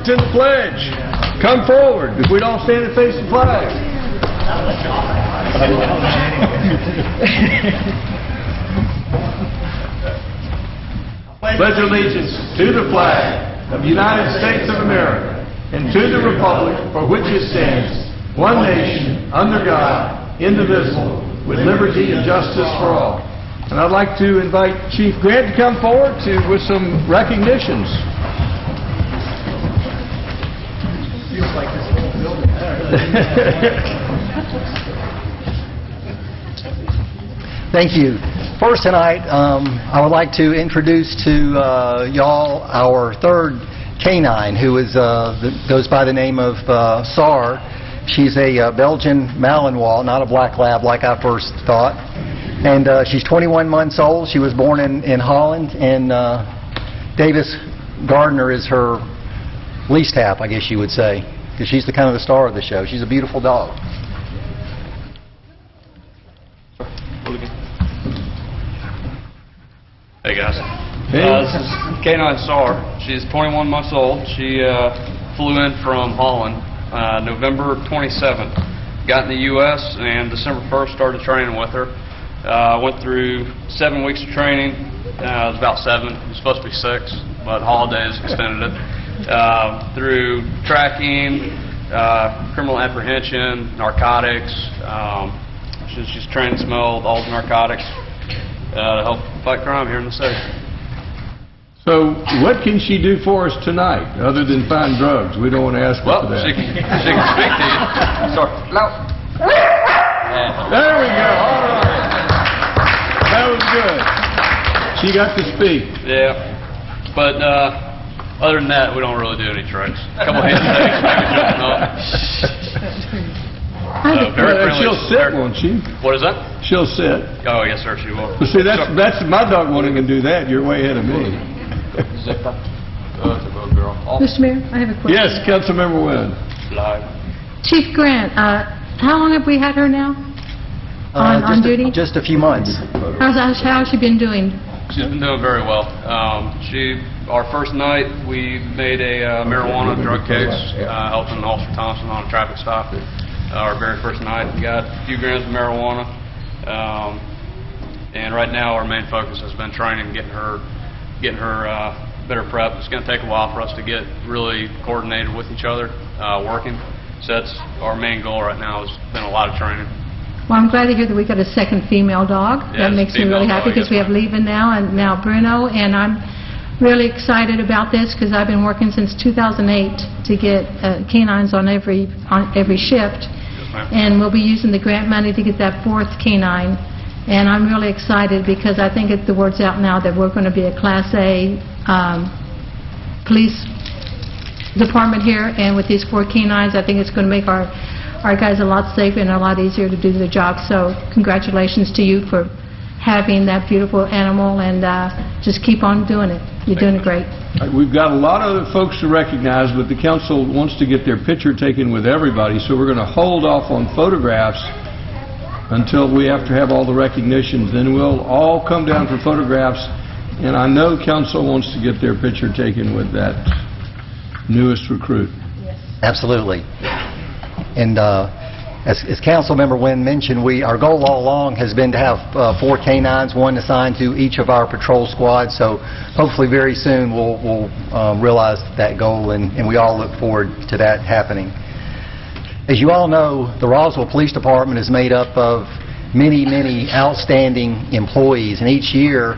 to the pledge. Come forward. If we don't stand and face the flag. Pledge allegiance to the flag of the United States of America and to the republic for which it stands, one nation, under God, indivisible, with liberty and justice for all. And I'd like to invite Chief Grant to come forward with some recognitions. Feels like this whole building. Thank you. First tonight, I would like to introduce to y'all our third canine, who is goes by the name of Sar. She's a Belgian Malinois, not a black lab like I first thought. And she's 21 months old. She was born in Holland, and Davis Gardner is her leash tap, I guess you would say, because she's the kind of the star of the show. She's a beautiful dog. Hey guys, this is Canine Sar. She's 21 months old. She flew in from Holland November 27th. Got in the U.S. and December 1st started training with her. Went through 7 weeks of training. It was about 7. It was supposed to be 6, but holidays extended it. Through tracking, criminal apprehension, narcotics. She's trained to smell all the narcotics to help fight crime here in the city. So, what can she do for us tonight, other than find drugs? We don't want to ask her for that. She can speak to you. Sorry. No. There we go. All right. That was good. She got to speak. Yeah. But other than that, we don't really do any tricks. A couple handshakes, maybe jumping up. Very friendly. She'll sit, won't she? What is that? She'll sit. Oh, yes, sir, she will. Well, see, that's my dog wanting to do that. You're way ahead of me. Mr. Mayor, I have a question. Yes, Councilmember Wynn. Chief Grant, how long have we had her now on duty? Just a few months. How's she been doing? She's been doing very well. Our first night, we made a marijuana drug case, helping Officer Thompson on a traffic stop. Our very first night, we got a few grams of marijuana. And right now, our main focus has been training, getting her better prep. It's going to take a while for us to get really coordinated with each other, working. So that's our main goal right now. Has been a lot of training. Well, I'm glad to hear that we got a second female dog. Yeah, that makes me really happy because we have Leva now and now Bruno, and I'm really excited about this because I've been working since 2008 to get canines on every shift. And we'll be using the grant money to get that fourth canine. And I'm really excited because I think the word's out now that we're going to be a Class A police department here. And with these 4 canines, I think it's going to make our guys a lot safer and a lot easier to do their job. So congratulations to you for having that beautiful animal, and just keep on doing it. You're doing it great. We've got a lot of other folks to recognize, but the council wants to get their picture taken with everybody, so we're going to hold off on photographs until we have to have all the recognitions. Then we'll all come down for photographs, and I know council wants to get their picture taken with that newest recruit. Yes. Absolutely. And as Councilmember Wynn mentioned, our goal all along has been to have 4 canines, 1 assigned to each of our patrol squads. So hopefully very soon we'll realize that goal, and we all look forward to that happening. As you all know, the Roswell Police Department is made up of many, many outstanding employees, and each year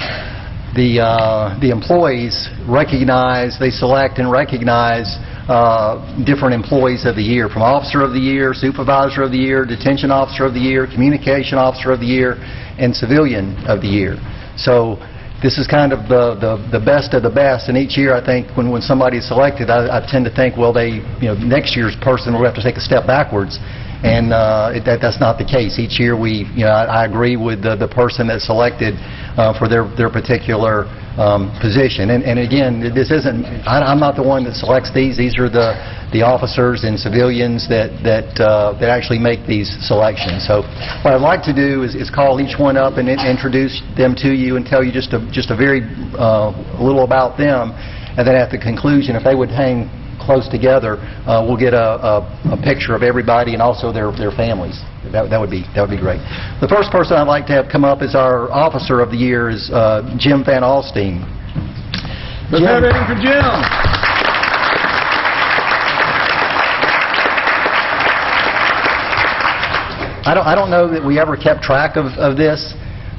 the employees they select and recognize different employees of the year, from Officer of the Year, Supervisor of the Year, Detention Officer of the Year, Communication Officer of the Year, and Civilian of the Year. So this is kind of the best of the best, and each year I think when somebody is selected, I tend to think, well, next year's person will have to take a step backwards, and that's not the case. Each year I agree with the person that's selected for their particular position. And again, this isn't, I'm not the one that selects these. These are the officers and civilians that actually make these selections. So what I'd like to do is call each one up and introduce them to you and tell you just a very little about them. And then at the conclusion, if they would hang close together, we'll get a picture of everybody and also their families. That would be great. The first person I'd like to have come up as our Officer of the Year is Jim Van Alstine. Let's have it in for Jim. I don't know that we ever kept track of this,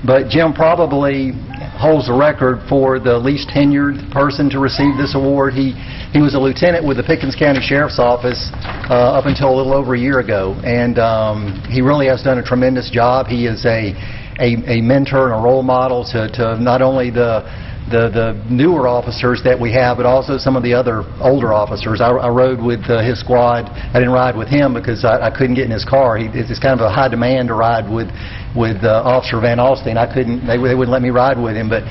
but Jim probably holds the record for the least tenured person to receive this award. He was a lieutenant with the Pickens County Sheriff's Office up until a little over a year ago, and he really has done a tremendous job. He is a mentor and a role model to not only the newer officers that we have, but also some of the other older officers. I rode with his squad. I didn't ride with him because I couldn't get in his car. It's kind of a high demand to ride with Officer Van Alstine. I couldn't. They wouldn't let me ride with him. But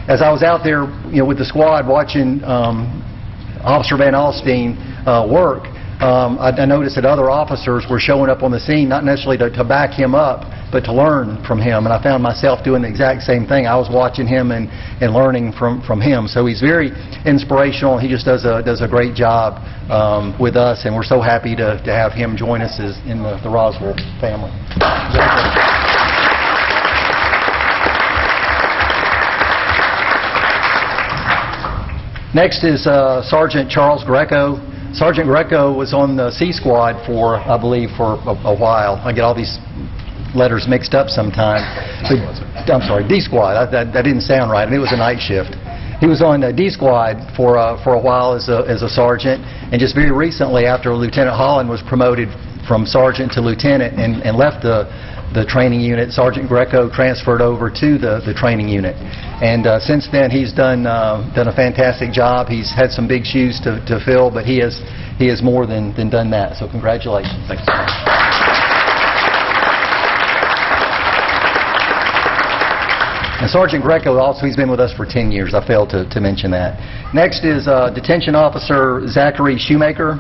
as I was out there, with the squad watching Officer Van Alstine work, I noticed that other officers were showing up on the scene, not necessarily to back him up, but to learn from him. And I found myself doing the exact same thing. I was watching him and learning from him. So he's very inspirational. He just does a great job with us, and we're so happy to have him join us in the Roswell family. Next is Sergeant Charles Greco. Sergeant Greco was on the C Squad I believe, for a while. I get all these letters mixed up sometimes. I'm sorry, D Squad. That didn't sound right, and it was a night shift. He was on D Squad for a while as a sergeant, and just very recently, after Lieutenant Holland was promoted from sergeant to lieutenant and left the training unit, Sergeant Greco transferred over to the training unit. And since then, he's done a fantastic job. He's had some big shoes to fill, but he has more than done that. So congratulations. Thanks. And Sergeant Greco also, he's been with us for 10 years. I failed to mention that. Next is Detention Officer Zachary Shoemaker.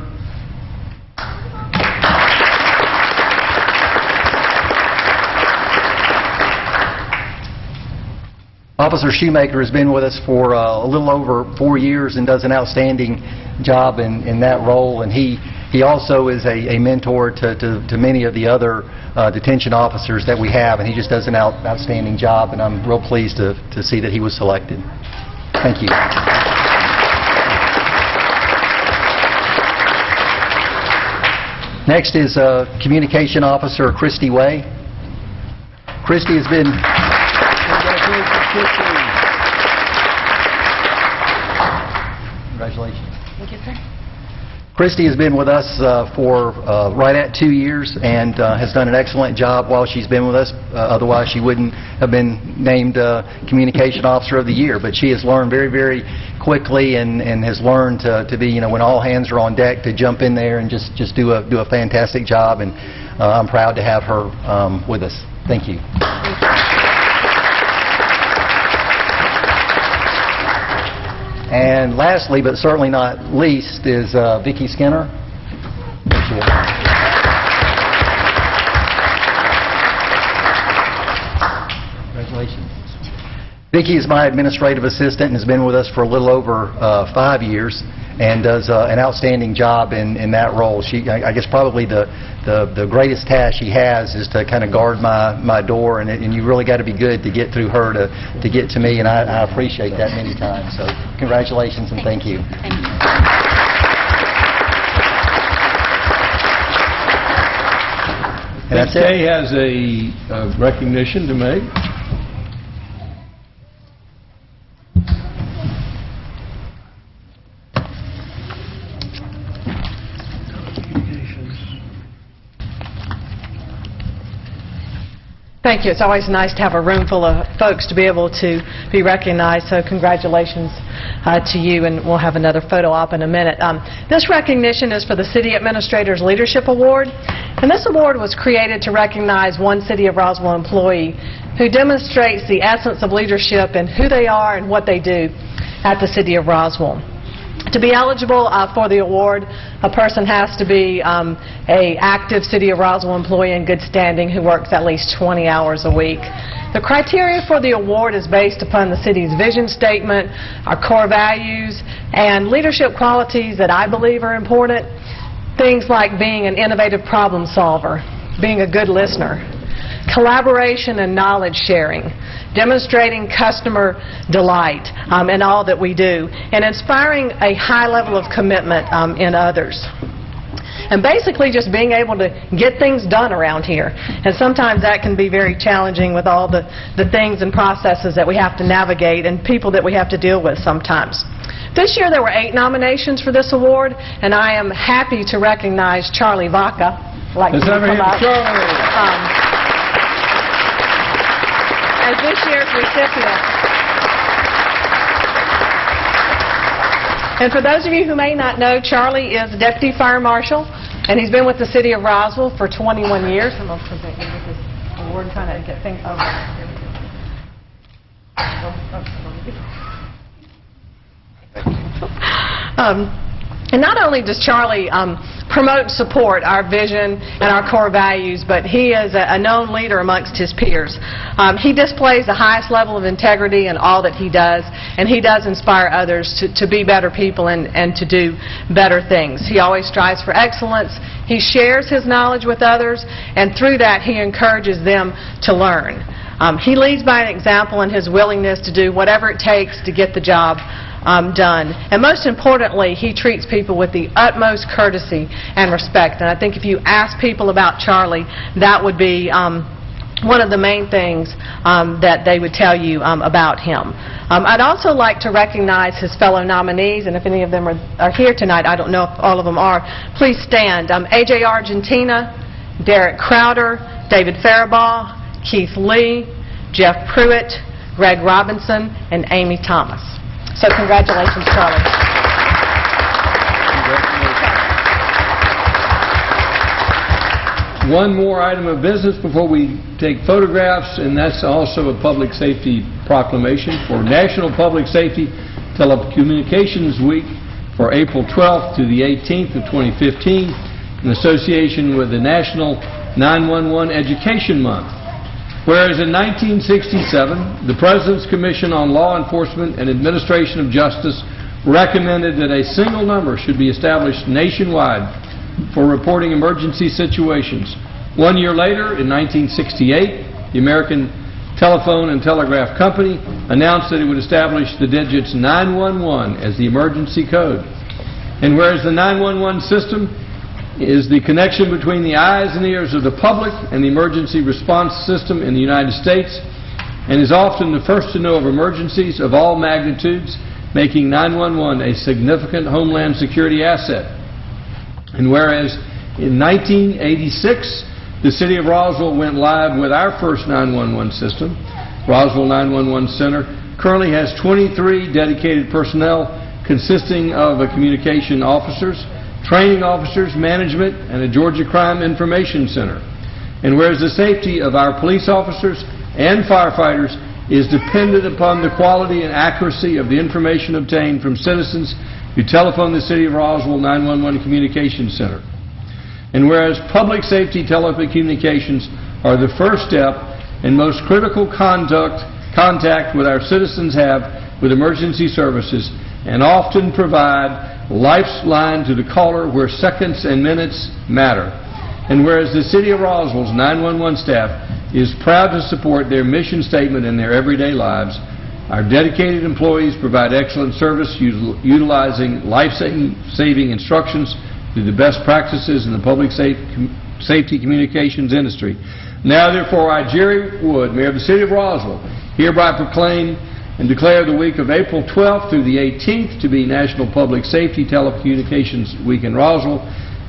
Officer Shoemaker has been with us for a little over 4 years and does an outstanding job in that role. And he also is a mentor to many of the other detention officers that we have, and he just does an outstanding job, and I'm real pleased to see that he was selected. Thank you. Next is Communication Officer Christy Way. Christy has been... Congratulations. Thank you, sir. Christy has been with us for right at 2 years and has done an excellent job while she's been with us. Otherwise, she wouldn't have been named Communication Officer of the Year. But she has learned very, very quickly and has learned to be, when all hands are on deck, to jump in there and just do a fantastic job. And I'm proud to have her with us. Thank you. And lastly, but certainly not least, is Vicki Skinner. There she is. Congratulations. Vicki is my administrative assistant and has been with us for a little over 5 years and does an outstanding job in that role. I guess probably the greatest task she has is to kind of guard my door, and you really got to be good to get through her to get to me, and I appreciate that many times. So congratulations and thank you. Thank you. And that's it. Kay has a recognition to make. Thank you. It's always nice to have a room full of folks to be able to be recognized, so congratulations to you, and we'll have another photo op in a minute. This recognition is for the City Administrator's Leadership Award, and this award was created to recognize one City of Roswell employee who demonstrates the essence of leadership and who they are and what they do at the City of Roswell. To be eligible for the award, a person has to be a active City of Roswell employee in good standing who works at least 20 hours a week. The criteria for the award is based upon the city's vision statement, our core values, and leadership qualities that I believe are important. Things like being an innovative problem solver, being a good listener, collaboration and knowledge sharing, demonstrating customer delight in all that we do, and inspiring a high level of commitment in others. And basically just being able to get things done around here. And sometimes that can be very challenging with all the things and processes that we have to navigate and people that we have to deal with sometimes. This year there were 8 nominations for this award, and I am happy to recognize Charlie Vaca. Let's have a hand for Charlie. As this year's recipient. And for those of you who may not know, Charlie is Deputy Fire Marshal, and he's been with the City of Roswell for 21 years. I'm going to present you with this award and kind of get things over. Here we go. And not only does Charlie promote and support our vision and our core values, but he is a known leader amongst his peers. He displays the highest level of integrity in all that he does, and he does inspire others to be better people and to do better things. He always strives for excellence. He shares his knowledge with others, and through that he encourages them to learn. He leads by an example in his willingness to do whatever it takes to get the job done. And most importantly, he treats people with the utmost courtesy and respect. And I think if you ask people about Charlie, that would be one of the main things that they would tell you about him. I'd also like to recognize his fellow nominees, and if any of them are here tonight, I don't know if all of them are, please stand. A.J. Argentina, Derek Crowder, David Faribaugh, Keith Lee, Jeff Pruitt, Greg Robinson, and Amy Thomas. So congratulations, Charlie. One more item of business before we take photographs, and that's also a public safety proclamation for National Public Safety Telecommunications Week for April 12th to the 18th of 2015 in association with the National 911 Education Month. Whereas in 1967, the President's Commission on Law Enforcement and Administration of Justice recommended that a single number should be established nationwide for reporting emergency situations. 1 year later, in 1968, the American Telephone and Telegraph Company announced that it would establish the digits 911 as the emergency code. And whereas the 911 system is the connection between the eyes and ears of the public and the emergency response system in the United States, and is often the first to know of emergencies of all magnitudes, making 911 a significant Homeland Security asset. And whereas in 1986, the City of Roswell went live with our first 911 system, Roswell 911 Center currently has 23 dedicated personnel consisting of communication officers, training officers, management, and a Georgia Crime Information Center. And whereas the safety of our police officers and firefighters is dependent upon the quality and accuracy of the information obtained from citizens who telephone the City of Roswell 911 Communications Center. And whereas public safety telecommunications are the first step and most critical contact with our citizens have with emergency services, and often provide lifeline to the caller where seconds and minutes matter. And whereas the City of Roswell's 911 staff is proud to support their mission statement in their everyday lives, our dedicated employees provide excellent service utilizing life-saving instructions through the best practices in the public safety communications industry. Now, therefore, I, Jerry Wood, Mayor of the City of Roswell, hereby proclaim and declare the week of April 12th through the 18th to be National Public Safety Telecommunications Week in Roswell,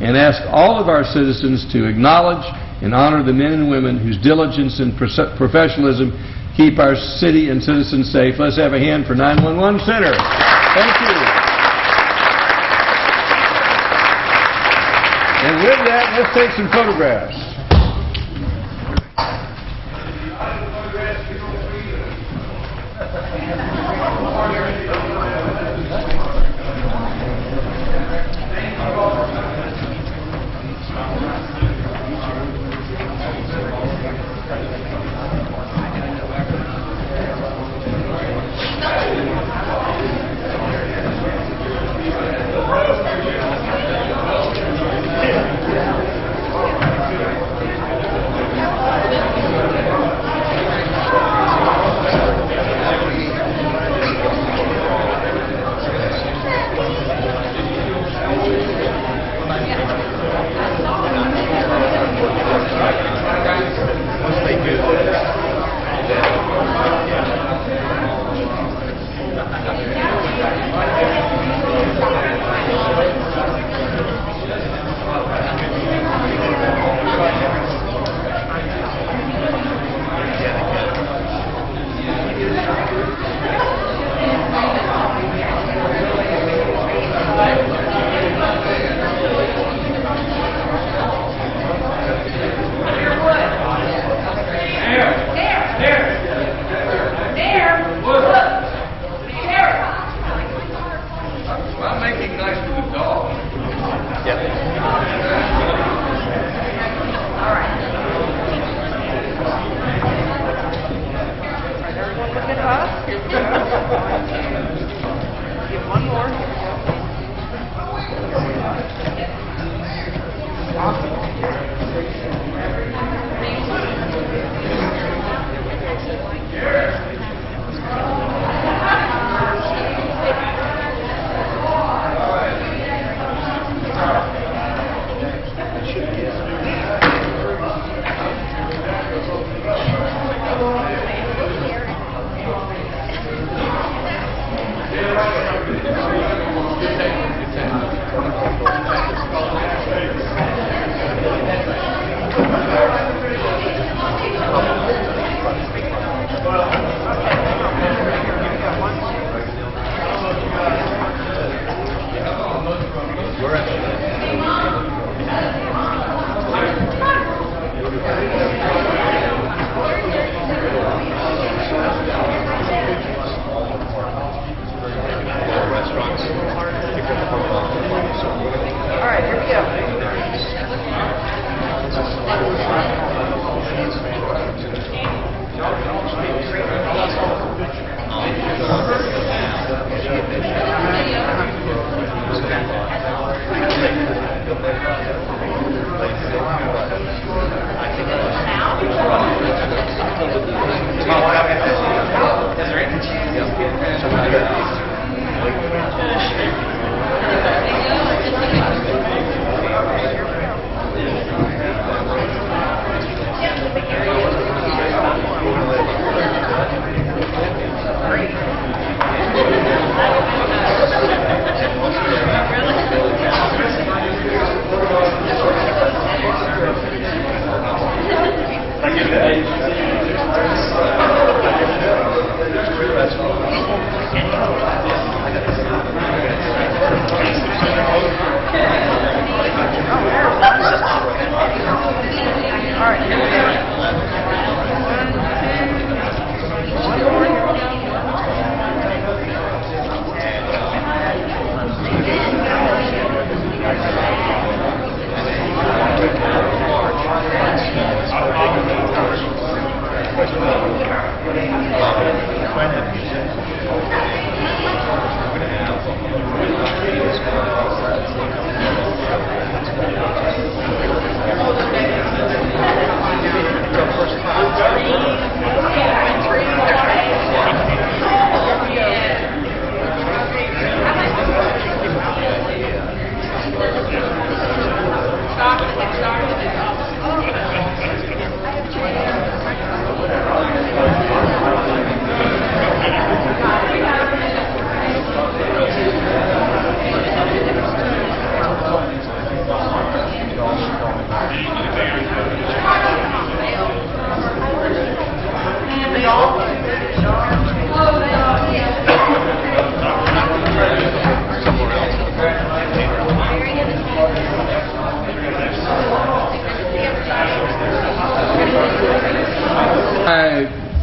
and ask all of our citizens to acknowledge and honor the men and women whose diligence and professionalism keep our city and citizens safe. Let's have a hand for 911 Center. Thank you. And with that, let's take some photographs.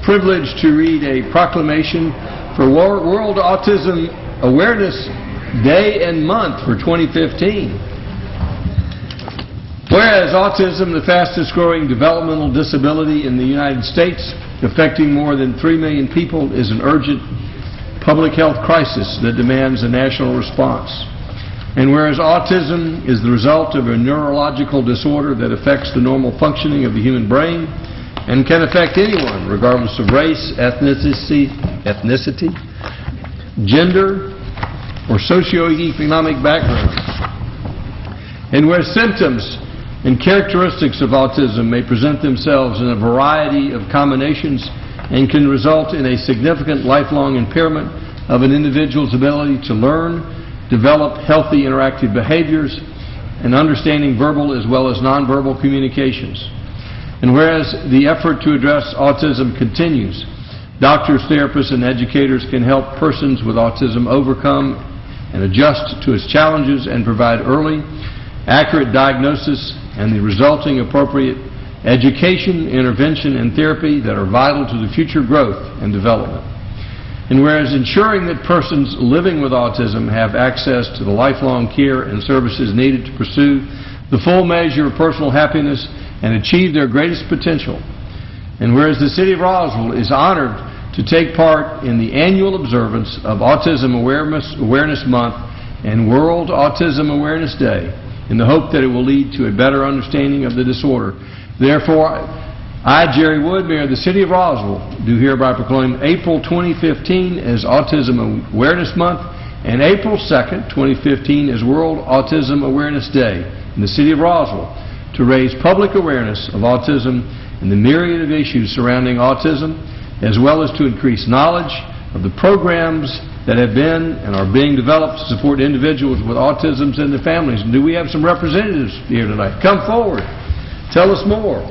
Privileged to read a proclamation for World Autism Awareness Day and Month for 2015. Whereas autism, the fastest growing developmental disability in the United States, affecting more than 3 million people, is an urgent public health crisis that demands a national response. And whereas autism is the result of a neurological disorder that affects the normal functioning of the human brain, and can affect anyone, regardless of race, ethnicity, gender, or socioeconomic background. And where symptoms and characteristics of autism may present themselves in a variety of combinations and can result in a significant lifelong impairment of an individual's ability to learn, develop healthy interactive behaviors, and understanding verbal as well as nonverbal communications. And whereas the effort to address autism continues, doctors, therapists, and educators can help persons with autism overcome and adjust to its challenges and provide early, accurate diagnosis and the resulting appropriate education, intervention, and therapy that are vital to the future growth and development. And whereas ensuring that persons living with autism have access to the lifelong care and services needed to pursue the full measure of personal happiness and achieve their greatest potential. And whereas the City of Roswell is honored to take part in the annual observance of Autism Awareness Month and World Autism Awareness Day, in the hope that it will lead to a better understanding of the disorder. Therefore, I, Jerry Wood, Mayor of the City of Roswell, do hereby proclaim April 2015 as Autism Awareness Month and April 2nd, 2015 as World Autism Awareness Day in the City of Roswell, to raise public awareness of autism and the myriad of issues surrounding autism, as well as to increase knowledge of the programs that have been and are being developed to support individuals with autism and their families. And do we have some representatives here tonight? Come forward. Tell us more.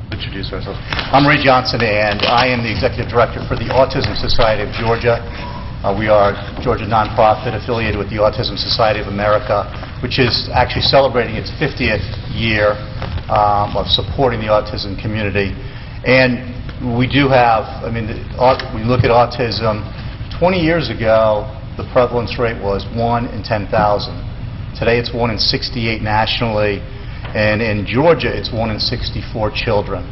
Introduce ourselves. I'm Ray Johnson, and I am the Executive Director for the Autism Society of Georgia. We are a Georgia nonprofit affiliated with the Autism Society of America, which is actually celebrating its 50th year of supporting the autism community. And we do have, I mean, we look at autism, 20 years ago, the prevalence rate was 1 in 10,000. Today it's 1 in 68 nationally, and in Georgia it's 1 in 64 children,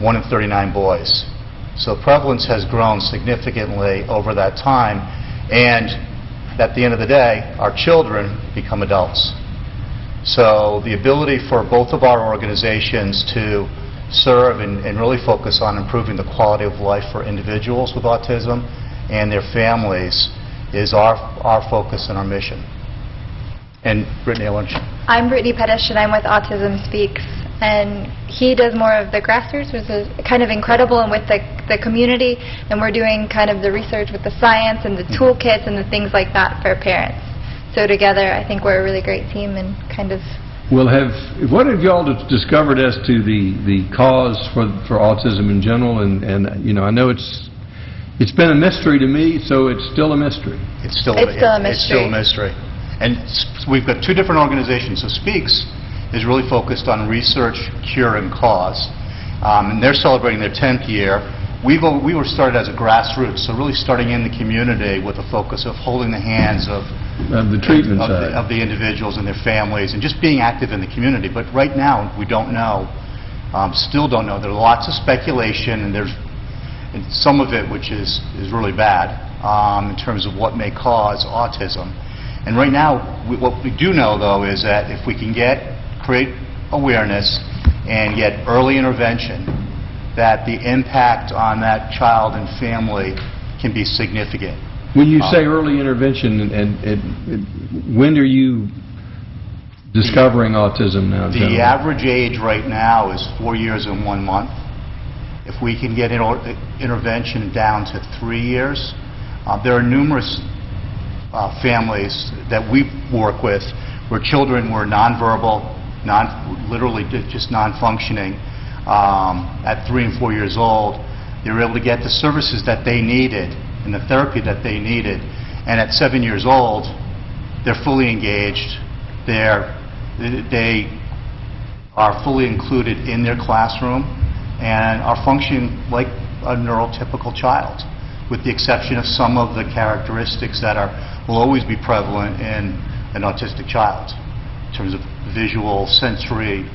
1 in 39 boys. So prevalence has grown significantly over that time, and at the end of the day, our children become adults. So the ability for both of our organizations to serve and really focus on improving the quality of life for individuals with autism and their families is our focus and our mission. And Brittany, I want you. I'm Brittany Pettish, and I'm with Autism Speaks. And he does more of the grassroots, which is kind of incredible, and with the community, and we're doing kind of the research with the science and the toolkits and the things like that for parents. So together, I think we're a really great team and kind of... Well, what have y'all discovered as to the cause for autism in general? And you know, I know it's been a mystery to me, so it's still a mystery. It's still a mystery. It's still a mystery. And we've got two different organizations. So Speaks is really focused on research, cure, and cause. And they're celebrating their 10th year. We were started as a grassroots, so really starting in the community with a focus of holding the hands of the treatment side of the individuals and their families, and just being active in the community. But right now, we don't know, still don't know. There's lots of speculation, and some of it which is really bad in terms of what may cause autism. And right now, what we do know, though, is that if we can create awareness and get early intervention, that the impact on that child and family can be significant. When you say early intervention, and when are you discovering autism now? The average age right now is 4 years and 1 month. If we can get intervention down to 3 years, there are numerous families that we work with where children were nonverbal, literally just non-functioning. At 3 and 4 years old, they were able to get the services that they needed and the therapy that they needed. And at 7 years old, they're fully engaged. They are fully included in their classroom and are functioning like a neurotypical child, with the exception of some of the characteristics that will always be prevalent in an autistic child in terms of visual, sensory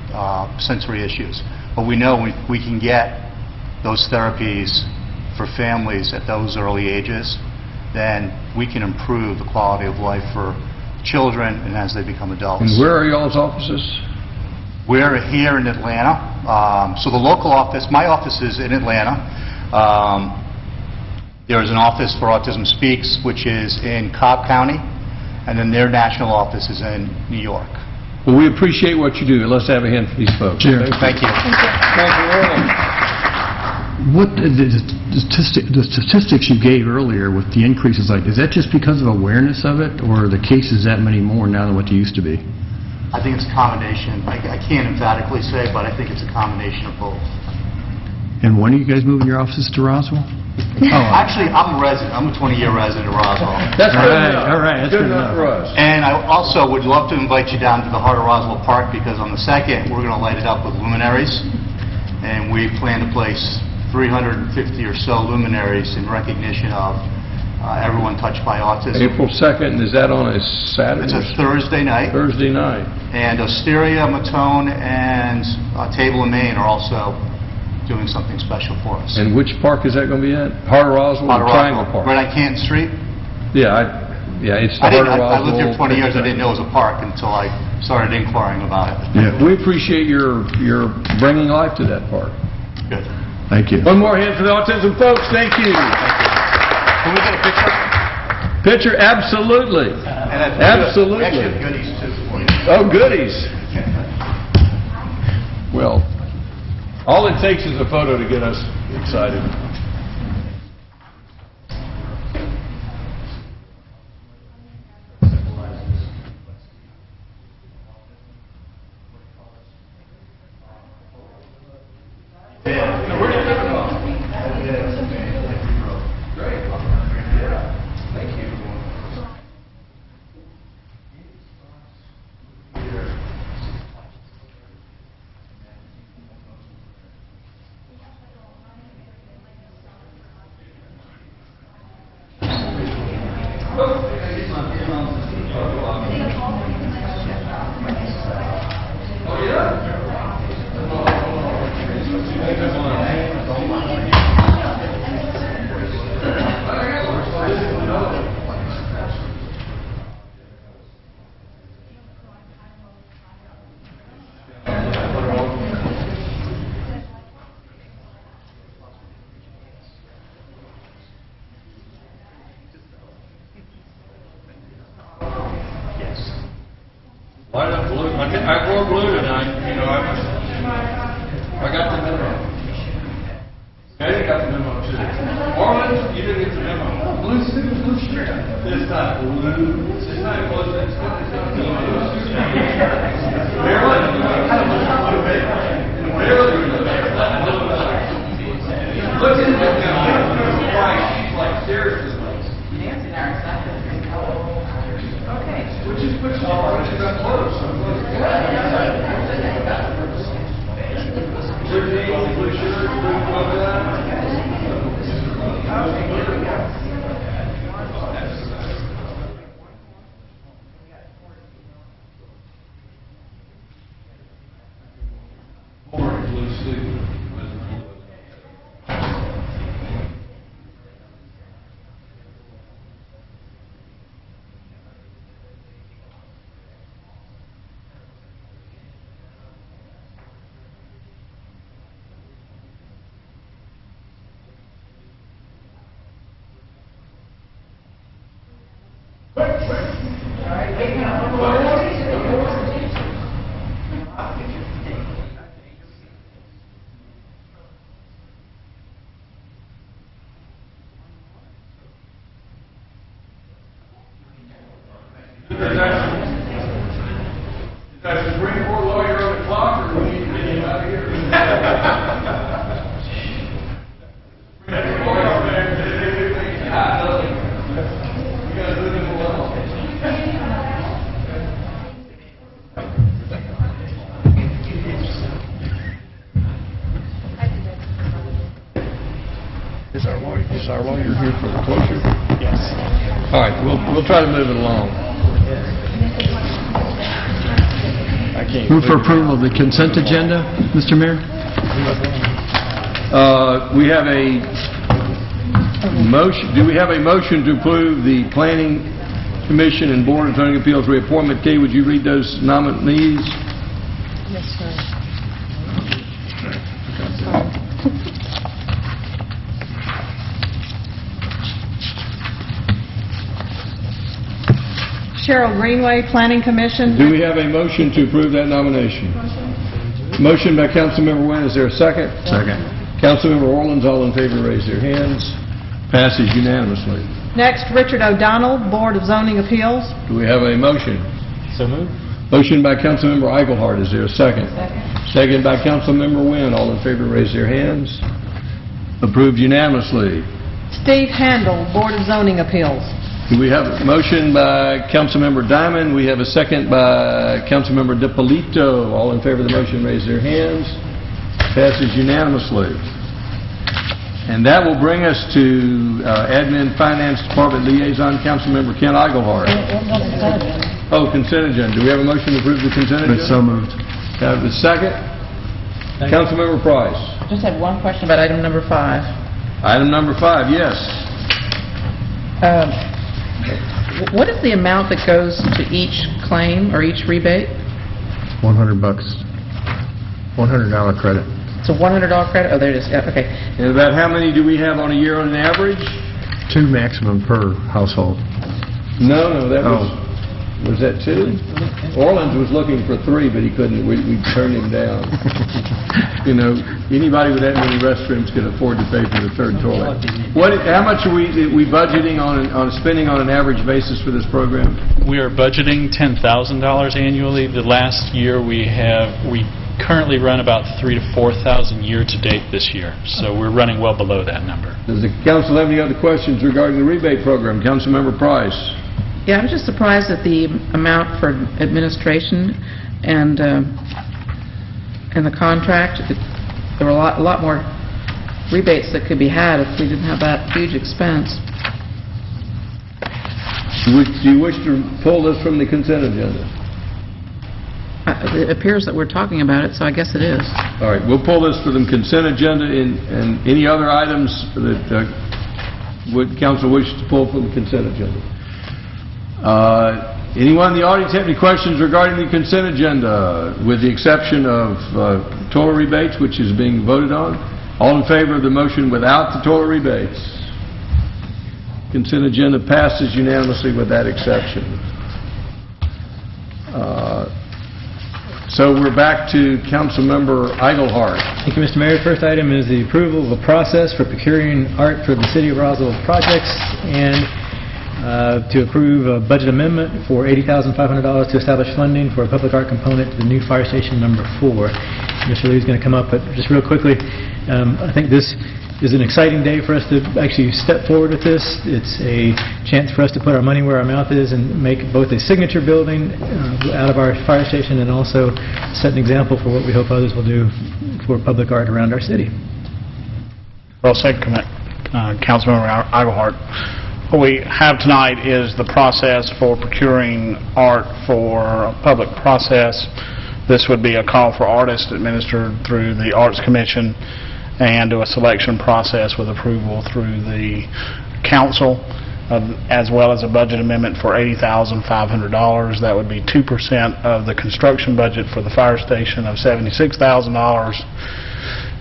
issues. But we know we can get those therapies for families at those early ages, then we can improve the quality of life for children and as they become adults. And where are y'all's offices? We're here in Atlanta. So the local office, my office is in Atlanta. There is an office for Autism Speaks, which is in Cobb County, and then their national office is in New York. Well, we appreciate what you do. Let's have a hand for these folks. Sure. Thank you. Thank you, Earl. What the statistics you gave earlier with the increases, like, is that just because of awareness of it, or are the cases that many more now than what they used to be? I think it's a combination. I can't emphatically say, but I think it's a combination of both. And when are you guys moving your offices to Roswell? Actually, I'm a resident. I'm a 20-year resident of Roswell. That's good enough. All right, that's good good enough for us. And I also would love to invite you down to the heart of Roswell Park, because on the 2nd, we're going to light it up with luminaries. And we plan to place 350 or so luminaries in recognition of everyone touched by autism. April 2nd, is that on a Saturday? It's a Thursday night. Thursday night. And Osteria, Matone, and Table and Maine are also doing something special for us. And which park is that going to be at? Heart of Roswell or Triangle Park? Right on Canton Street. Yeah, it's the Heart of Roswell. I lived here 20 years. I didn't know it was a park until I started inquiring about it. Yeah. We appreciate your bringing life to that park. Good. Thank you. One more hand for the autism folks. Thank you. Can we get a picture? Picture, absolutely. And Absolutely. We actually have goodies too for you. Oh, goodies. Well, all it takes is a photo to get us excited. Thank Why not blue? I wore blue tonight, you know, I got the memo. I got the memo too. Orland, you didn't get the memo. Blue suit, blue shirt. This time, blue. This time it was, it's Maryland, look at it now. She's like, seriously. Nancy and I are exactly the same color. Okay. Which is close. Blue jeans, blue shirt, blue polka dot. Okay, here we go. Orange blue suit. Is that a Supreme Court lawyer on the clock, or we need to get him out of here? Is our lawyer here for the closure? Yes. All right, we'll try to move it along. I can't. Move for approval of the consent agenda, Mr. Mayor? We have a motion, do we have a motion to approve the Planning Commission and Board of Zoning Appeals reappointment? Kay, would you read those nominees? Yes, sir. Cheryl Greenway, Planning Commission. Do we have a motion to approve that nomination? Motion by Councilmember Nguyen, is there a second? Second. Councilmember Orleans, all in favor, raise their hands. Passes unanimously. Next, Richard O'Donnell, Board of Zoning Appeals. Do we have a motion? So moved. Motion by Councilmember Eichelhardt, is there a second? Second by Councilmember Nguyen, all in favor, raise their hands. Approved unanimously. Steve Handel, Board of Zoning Appeals. Do we have a motion by Councilmember Diamond? We have a second by Councilmember DiPolito. All in favor of the motion, raise their hands. Passes unanimously. And that will bring us to Admin Finance Department Liaison, Councilmember Ken Eichelhardt. Oh, consent agenda. Do we have a motion to approve the consent agenda? So moved. Have a second? Councilmember Price. I just have one question about item number 5. Item number 5, yes. What is the amount that goes to each claim or each rebate? $100. $100 credit. It's a $100 credit? Oh, there it is. Yeah, okay. And about how many do we have on a year on an average? 2 maximum per household. No, that was that 2? Orleans was looking for 3, but he couldn't. We turned him down. You know, anybody with that many restrooms can afford to pay for the 3rd toilet. How much are we budgeting on spending on an average basis for this program? We are budgeting $10,000 annually. The last year we currently run about $3,000 to $4,000 year to date this year. So we're running well below that number. Does the council have any other questions regarding the rebate program? Councilmember Price. Yeah, I'm just surprised at the amount for administration and the contract. There were a lot more rebates that could be had if we didn't have that huge expense. Do you wish to pull this from the consent agenda? It appears that we're talking about it, so I guess it is. All right, we'll pull this for the consent agenda and any other items that would council wish to pull from the consent agenda. Anyone in the audience have any questions regarding the consent agenda, with the exception of total rebates, which is being voted on? All in favor of the motion without the total rebates? Consent agenda passes unanimously with that exception. So we're back to Councilmember Eichelhardt. Thank you, Mr. Mayor. First item is the approval of a process for procuring art for the City of Roswell projects and to approve a budget amendment for $80,500 to establish funding for a public art component to the new fire station number 4. Mr. Lee's going to come up, but just real quickly, I think this is an exciting day for us to actually step forward with this. It's a chance for us to put our money where our mouth is and make both a signature building out of our fire station and also set an example for what we hope others will do for public art around our city. Well said, Councilmember Eichelhardt. What we have tonight is the process for procuring art for a public process. This would be a call for artists administered through the Arts Commission and do a selection process with approval through the council, as well as a budget amendment for $80,500. That would be 2% of the construction budget for the fire station of $76,000,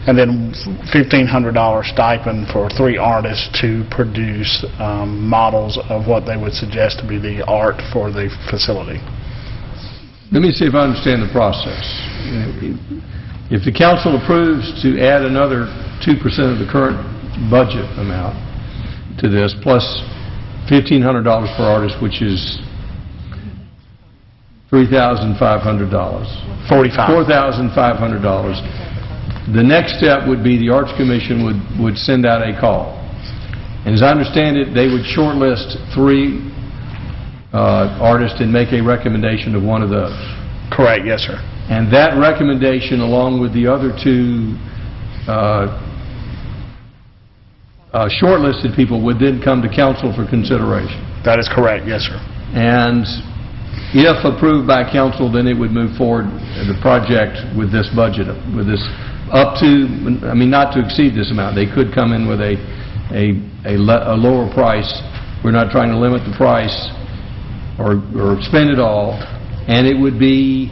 and then $1,500 stipend for 3 artists to produce models of what they would suggest to be the art for the facility. Let me see if I understand the process. If the council approves to add another 2% of the current budget amount to this, plus $1,500 per artist, which is $3,500. $4,500. The next step would be the Arts Commission would send out a call. And as I understand it, they would shortlist 3 artists and make a recommendation of one of those. Correct, yes, sir. And that recommendation, along with the other 2 shortlisted people, would then come to council for consideration. That is correct, yes, sir. And if approved by council, then it would move forward the project with this budget, with this up to, I mean, not to exceed this amount. They could come in with a lower price. We're not trying to limit the price or spend it all. And it would be,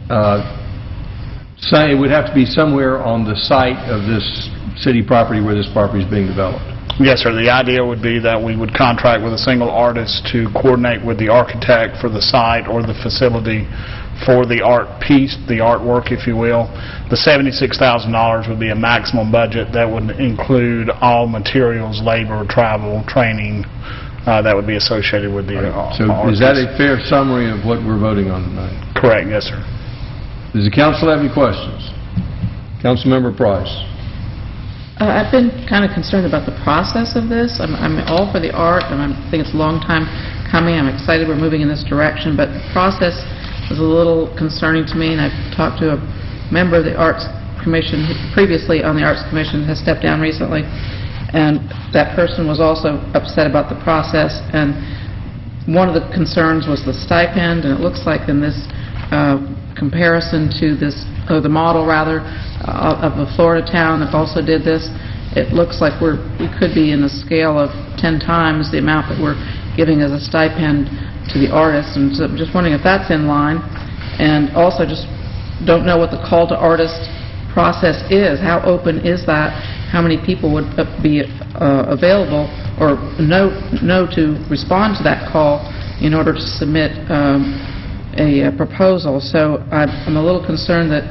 it would have to be somewhere on the site of this city property where this property is being developed. Yes, sir. The idea would be that we would contract with a single artist to coordinate with the architect for the site or the facility for the art piece, the artwork, if you will. The $76,000 would be a maximum budget that would include all materials, labor, travel, training that would be associated with the art So is that a fair summary of what we're voting on tonight? Correct, yes, sir. Does the council have any questions? Councilmember Price. I've been kind of concerned about the process of this. I'm all for the art, and I think it's a long time coming. I'm excited we're moving in this direction, but the process was a little concerning to me, and I've talked to a member of the Arts Commission, previously on the Arts Commission, has stepped down recently, and that person was also upset about the process, and one of the concerns was the stipend, and it looks like in this comparison to this, or the model rather, of a Florida town that also did this, it looks like we could be in a scale of 10 times the amount that we're giving as a stipend to the artists, and so I'm just wondering if that's in line, and also just don't know what the call to artist process is. How open is that? How many people would be available or know to respond to that call in order to submit a proposal? So I'm a little concerned that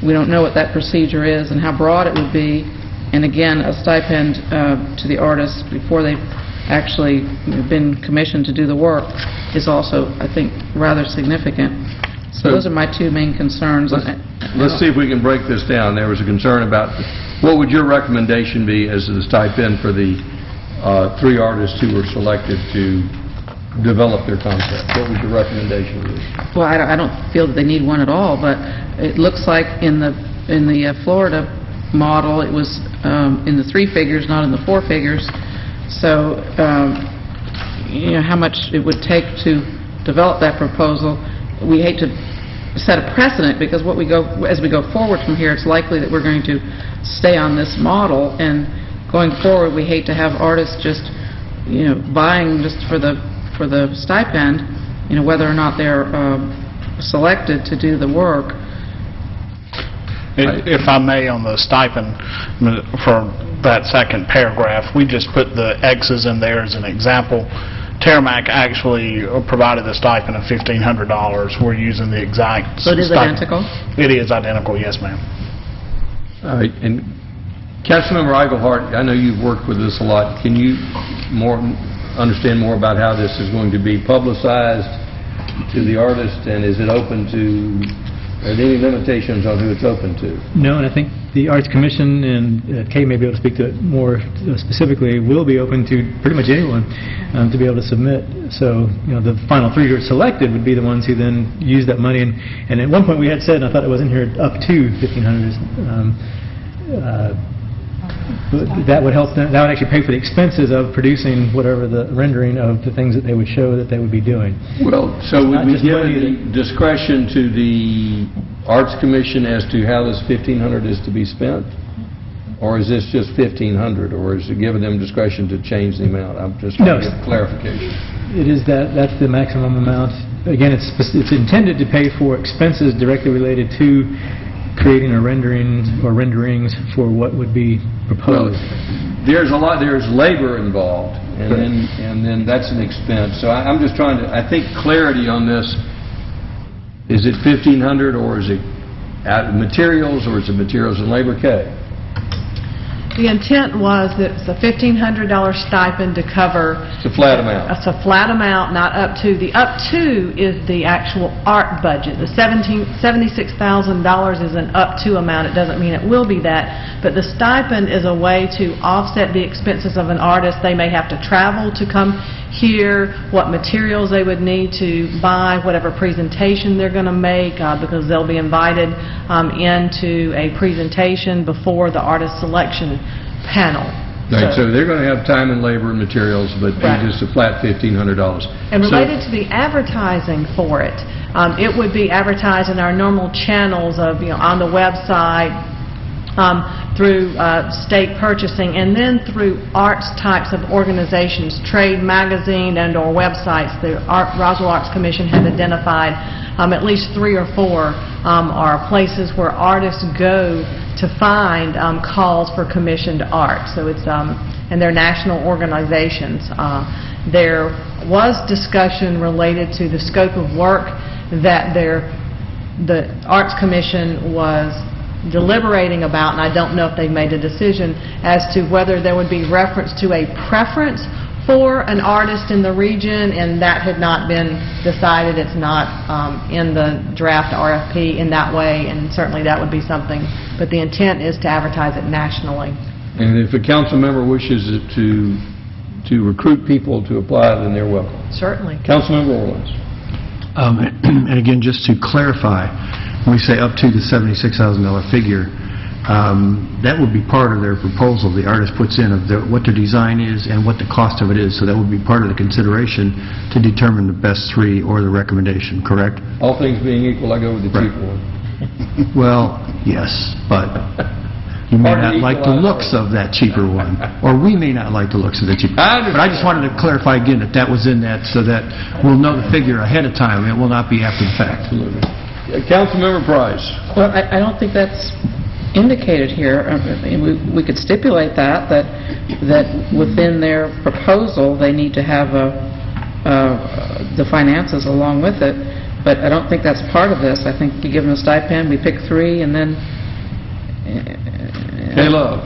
we don't know what that procedure is and how broad it would be, and again, a stipend to the artists before they've actually been commissioned to do the work is also, I think, rather significant. So those are my 2 main concerns. Let's see if we can break this down. There was a concern about, what would your recommendation be as to the stipend for the 3 artists who were selected to develop their concept? What would your recommendation be? Well, I don't feel that they need one at all, but it looks like in the Florida model, it was in the 3 figures, not in the 4 figures. So, you know, how much it would take to develop that proposal. We hate to set a precedent, because as we go forward from here, it's likely that we're going to stay on this model, and going forward, we hate to have artists just, you know, buying just for the stipend, you know, whether or not they're selected to do the work. If I may, on the stipend, for that second paragraph, we just put the X's in there as an example Teramac actually provided the stipend of $1,500. We're using the exact So it is stipend. identical? It is identical, yes, ma'am. All right, and Councilmember Eichelhardt, I know you've worked with this a lot. Can you understand more about how this is going to be publicized to the artist, and is it open to, are there any limitations on who it's open to? No, and I think the Arts Commission, and Kay may be able to speak to it more specifically, will be open to pretty much anyone to be able to submit. So, the final 3 who are selected would be the ones who then use that money. And at one point we had said, and I thought it was in here, up to $1,500. But that would help them, that would actually pay for the expenses of producing whatever the rendering of the things that they would show that they would be doing. Well, so It's would not we just give money the discretion to the Arts Commission as to how this $1,500 is to be spent? Or is this just $1,500, or is it giving them discretion to change the amount? I'm just trying to get clarification. It is that's the maximum amount. Again, it's intended to pay for expenses directly related to creating a rendering or renderings for what would be proposed. Well, there's labor involved, and then that's an expense. So I'm just trying to, I think clarity on this, is it $1,500 or is it materials, or is it materials and labor? Kay? The intent was that it's a $1,500 stipend to cover... It's a flat amount. It's a flat amount, not up to. The up to is the actual art budget. The $76,000 is an up to amount. It doesn't mean it will be that. But the stipend is a way to offset the expenses of an artist. They may have to travel to come here, what materials they would need to buy, whatever presentation they're going to make, because they'll be invited into a presentation before the artist selection panel. Right, so they're going to have time and labor and materials, but Right. just a flat $1,500. And related to the advertising for it, it would be advertised in our normal channels of, on the website, through state purchasing, and then through arts types of organizations, trade magazine and or websites. The Roswell Arts Commission has identified at least 3 or 4 are places where artists go to find calls for commissioned art. So it's and they're national organizations. There was discussion related to the scope of work that the Arts Commission was deliberating about, and I don't know if they've made a decision as to whether there would be reference to a preference for an artist in the region, and that had not been decided. It's not in the draft RFP in that way, and certainly that would be something, but the intent is to advertise it nationally. And if a council member wishes to recruit people to apply, then they're welcome. Certainly. Councilmember Orleans. And again, just to clarify, when we say up to the $76,000 figure, that would be part of their proposal the artist puts in of what their design is and what the cost of it is. So that would be part of the consideration to determine the best 3 or the recommendation, correct? All things being equal, I go with the cheaper one. Well, yes, but you may not like the looks of that cheaper one, or we may not like the looks of the cheaper one. But I just wanted to clarify again that that was in that, so that we'll know the figure ahead of time. It will not be after the fact. Absolutely. Councilmember Price. Well, I don't think that's indicated here. We could stipulate that within their proposal, they need to have the finances along with it, but I don't think that's part of this. I think you give them a stipend, we pick 3, and then... Kay Love.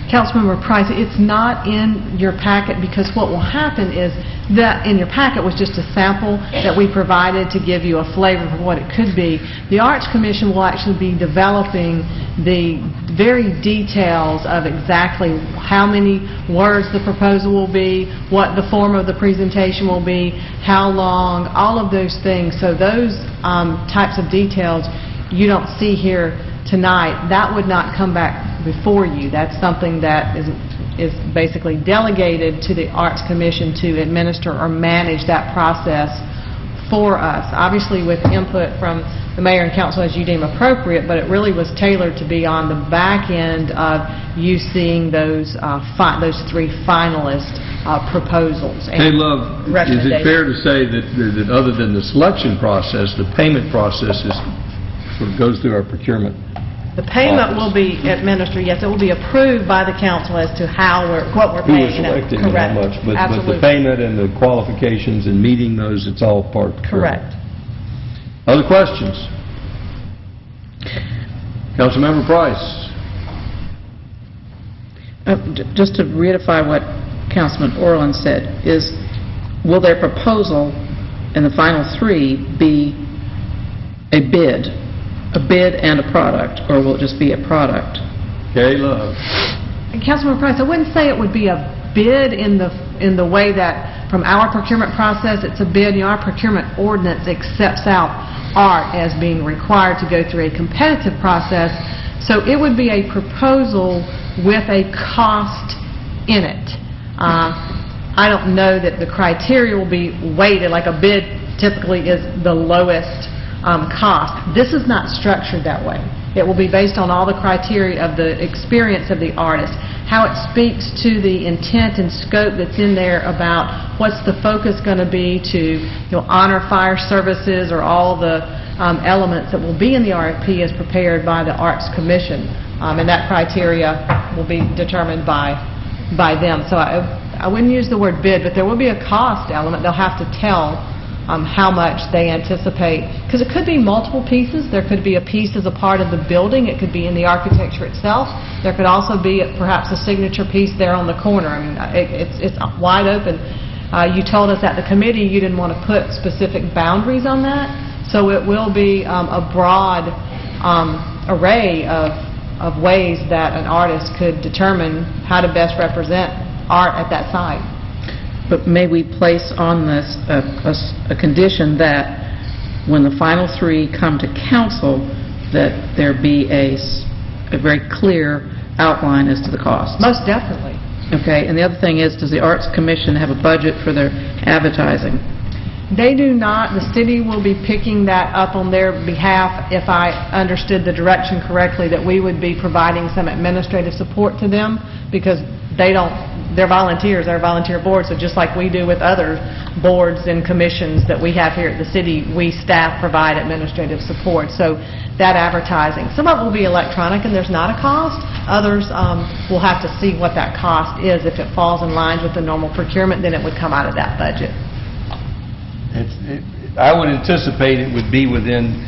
Councilmember Price, it's not in your packet, because what will happen is that in your packet was just a sample that we provided to give you a flavor of what it could be. The Arts Commission will actually be developing the very details of exactly how many words the proposal will be, what the form of the presentation will be, how long, all of those things. So those types of details you don't see here tonight. That would not come back before you. That's something that is basically delegated to the Arts Commission to administer or manage that process for us. Obviously with input from the mayor and council as you deem appropriate, but it really was tailored to be on the back end of you seeing those 3 finalist proposals. Kay Love, is it fair to say that other than the selection process, the payment process sort of goes through our procurement The payment will be administered, yes, it will be approved by the council as to what we're Who was paying. selected and how Correct. much, but the Absolutely. payment and the qualifications and meeting those, it's all part of the procurement. Correct. Other questions? Councilmember Price. Just to reiterate what Councilman Orland said, will their proposal in the final three be a bid and a product, or will it just be a product? Okay, Love. And Councilman Price, I wouldn't say it would be a bid in the way that from our procurement process, it's a bid. Our procurement ordinance accepts out art as being required to go through a competitive process. So it would be a proposal with a cost in it. I don't know that the criteria will be weighted, like a bid typically is the lowest cost. This is not structured that way. It will be based on all the criteria of the experience of the artist, how it speaks to the intent and scope that's in there about what's the focus going to be to honor fire services or all the elements that will be in the RFP as prepared by the Arts Commission. And that criteria will be determined by them. So I wouldn't use the word bid, but there will be a cost element. They'll have to tell how much they anticipate, because it could be multiple pieces. There could be a piece as a part of the building. It could be in the architecture itself. There could also be perhaps a signature piece there on the corner. I mean, it's wide open. You told us at the committee you didn't want to put specific boundaries on that, so it will be a broad array of ways that an artist could determine how to best represent art at that site. But may we place on this a condition that when the final three come to council, that there be a very clear outline as to the cost? Most definitely. Okay, and the other thing is, does the Arts Commission have a budget for their advertising? They do not. The city will be picking that up on their behalf, if I understood the direction correctly, that we would be providing some administrative support to them, because they're volunteers, they're a volunteer board, so just like we do with other boards and commissions that we have here at the city, we staff provide administrative support. So that advertising, some of it will be electronic and there's not a cost. Others will have to see what that cost is. If it falls in line with the normal procurement, then it would come out of that budget. I would anticipate it would be within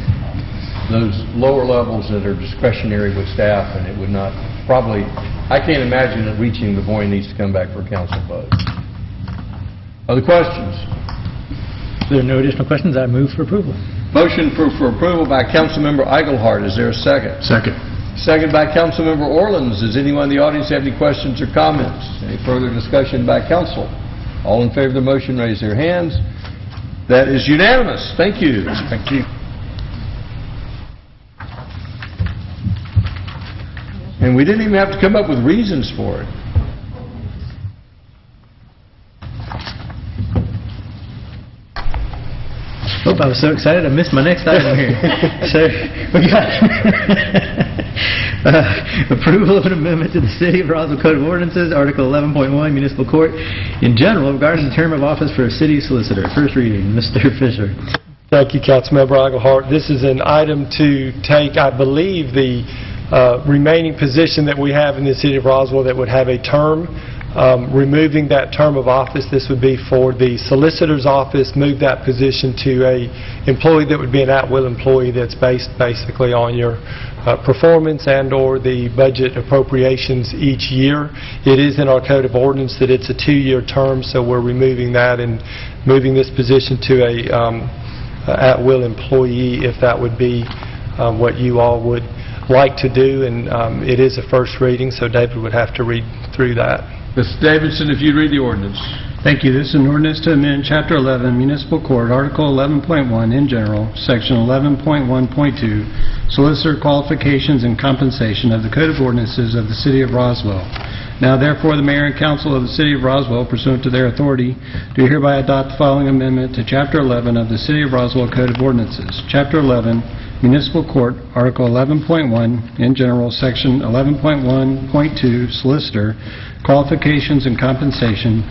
those lower levels that are discretionary with staff, and it would not probably, I can't imagine it reaching the point it needs to come back for a council vote. Other questions? If there are no additional questions, I move for approval. Motion for approval by Councilmember Eichelhardt. Is there a second? Second. Second by Councilmember Orlins. Does anyone in the audience have any questions or comments? Any further discussion by council? All in favor of the motion, raise their hands. That is unanimous. Thank you. Thank you. And we didn't even have to come up with reasons for it. Hope I was so excited I missed my next item here. So we got approval of an amendment to the City of Roswell Code of Ordinances, Article 11.1, Municipal Court in general, regarding the term of office for a city solicitor. First reading, Mr. Fisher. Thank you, Councilmember Eichelhardt. This is an item to take, I believe, the remaining position that we have in the City of Roswell that would have a term. Removing that term of office, this would be for the solicitor's office, move that position to a employee that would be an at-will employee that's based basically on your performance and or the budget appropriations each year. It is in our Code of Ordinance that it's a 2-year term, so we're removing that and moving this position to a at-will employee, if that would be what you all would like to do. And it is a first reading, so David would have to read through that. Mr. Davidson, if you'd read the ordinance. Thank you. This is an ordinance to amend Chapter 11, Municipal Court, Article 11.1 in general, Section 11.1.2, Solicitor Qualifications and Compensation of the Code of Ordinances of the City of Roswell. Now therefore, the Mayor and Council of the City of Roswell, pursuant to their authority, do hereby adopt the following amendment to Chapter 11 of the City of Roswell Code of Ordinances. Chapter 11, Municipal Court, Article 11.1 in general, Section 11.1.2, Solicitor Qualifications and Compensation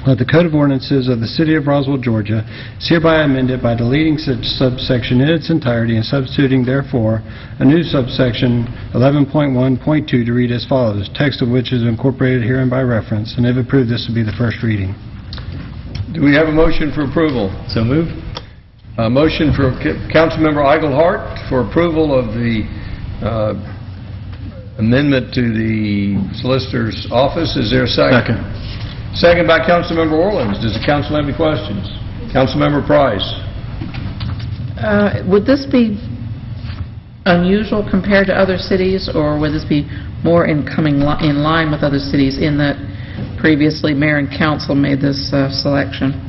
of the Code of Ordinances of the City of Roswell, Georgia, is hereby amended by deleting such subsection in its entirety and substituting therefore a new subsection 11.1.2 to read as follows, text of which is incorporated herein by reference, and if approved, this will be the first reading. Do we have a motion for approval? So moved. A motion for Councilmember Eichelhardt for approval of the amendment to the Solicitor's Office. Is there a second? Second by Councilmember Orleans. Does the council have any questions? Councilmember Price. Would this be unusual compared to other cities, or would this be more in line with other cities in that previously mayor and council made this selection?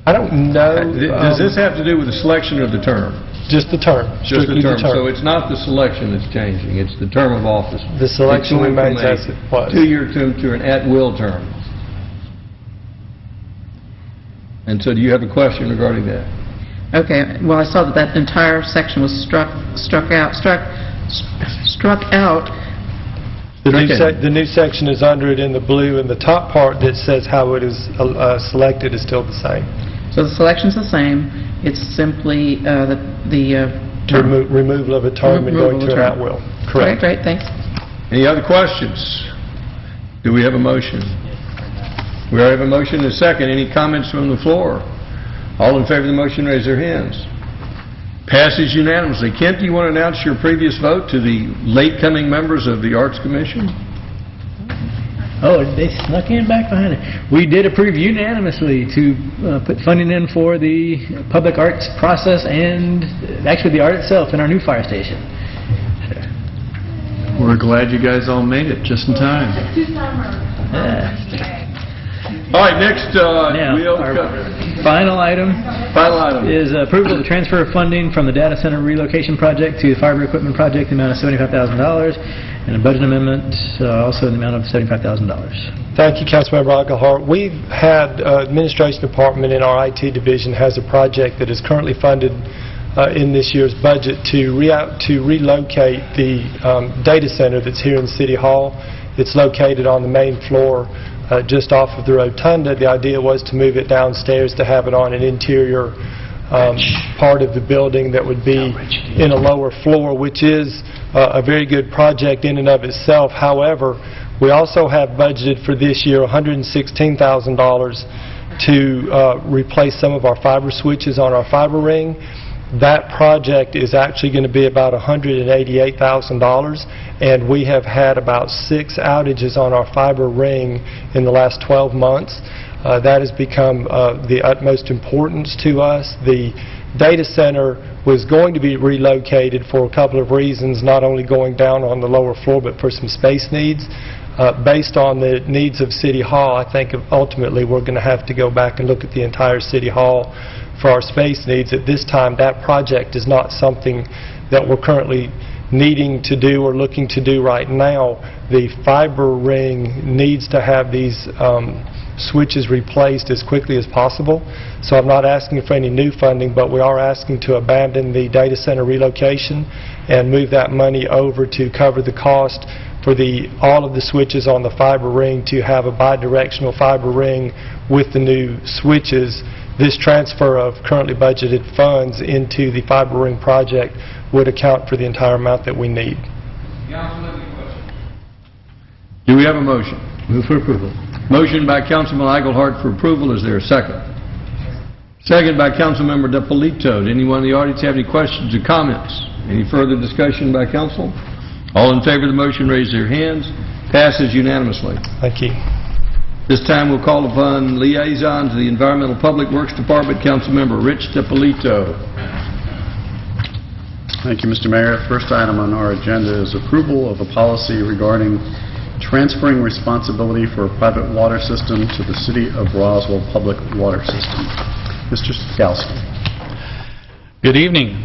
I don't know. Does this have to do with the selection of the term? Just the term. Just the strictly term. So it's not the selection that's changing, it's the term of office. The selection remains as it was. Two-year term to an at-will term. And so do you have a question regarding that? Okay, well, I saw that that entire section was struck out. The new section is under it in the blue, and the top part that says how it is selected is still the same. So the selection's the same, it's simply the term. Removal of a term and going to an at-will. Correct. Great, thanks. Any other questions? Do we have a motion? We have a motion and a second. Any comments from the floor? All in favor of the motion, raise their hands. Passes unanimously. Kent, do you want to announce your previous vote to the late-coming members of the Arts Commission? Oh, they snuck in back behind it. We did approve unanimously to put funding in for the public arts process and actually the art itself in our new fire station. We're glad you guys all made it just in time. All right, next, Now, our final item is approval to transfer of funding from the data center relocation project to the fiber equipment project in the amount of $75,000 and a budget amendment also in the amount of $75,000. Thank you, Councilmember Eichelhardt. We've had administration department in our IT division has a project that is currently funded in this year's budget to relocate the data center that's here in City Hall. It's located on the main floor just off of the rotunda. The idea was to move it downstairs to have it on an interior part of the building that would be in a lower floor, which is a very good project in and of itself. However, we also have budgeted for this year $116,000 to replace some of our fiber switches on our fiber ring. That project is actually going to be about $188,000, and we have had about 6 outages on our fiber ring in the last 12 months. That has become the utmost importance to us. The data center was going to be relocated for a couple of reasons, not only going down on the lower floor, but for some space needs. Based on the needs of City Hall, I think ultimately we're going to have to go back and look at the entire City Hall for our space needs. At this time, that project is not something that we're currently needing to do or looking to do right now. The fiber ring needs to have these switches replaced as quickly as possible. So I'm not asking for any new funding, but we are asking to abandon the data center relocation and move that money over to cover the cost for all of the switches on the fiber ring, to have a bidirectional fiber ring with the new switches. This transfer of currently budgeted funds into the fiber ring project would account for the entire amount that we need. Do we have a motion? Move for approval. Motion by Councilman Eichelhardt for approval. Is there a second? Second by Councilmember DePolito. Did anyone in the audience have any questions or comments? Any further discussion by council? All in favor of the motion, raise their hands. Passes unanimously. Thank you. This time we'll call upon liaison to the Environmental Public Works Department, Councilmember Rich DePolito. Thank you, Mr. Mayor. First item on our agenda is approval of a policy regarding transferring responsibility for a private water system to the City of Roswell Public Water System. Mr. Skalski. Good evening.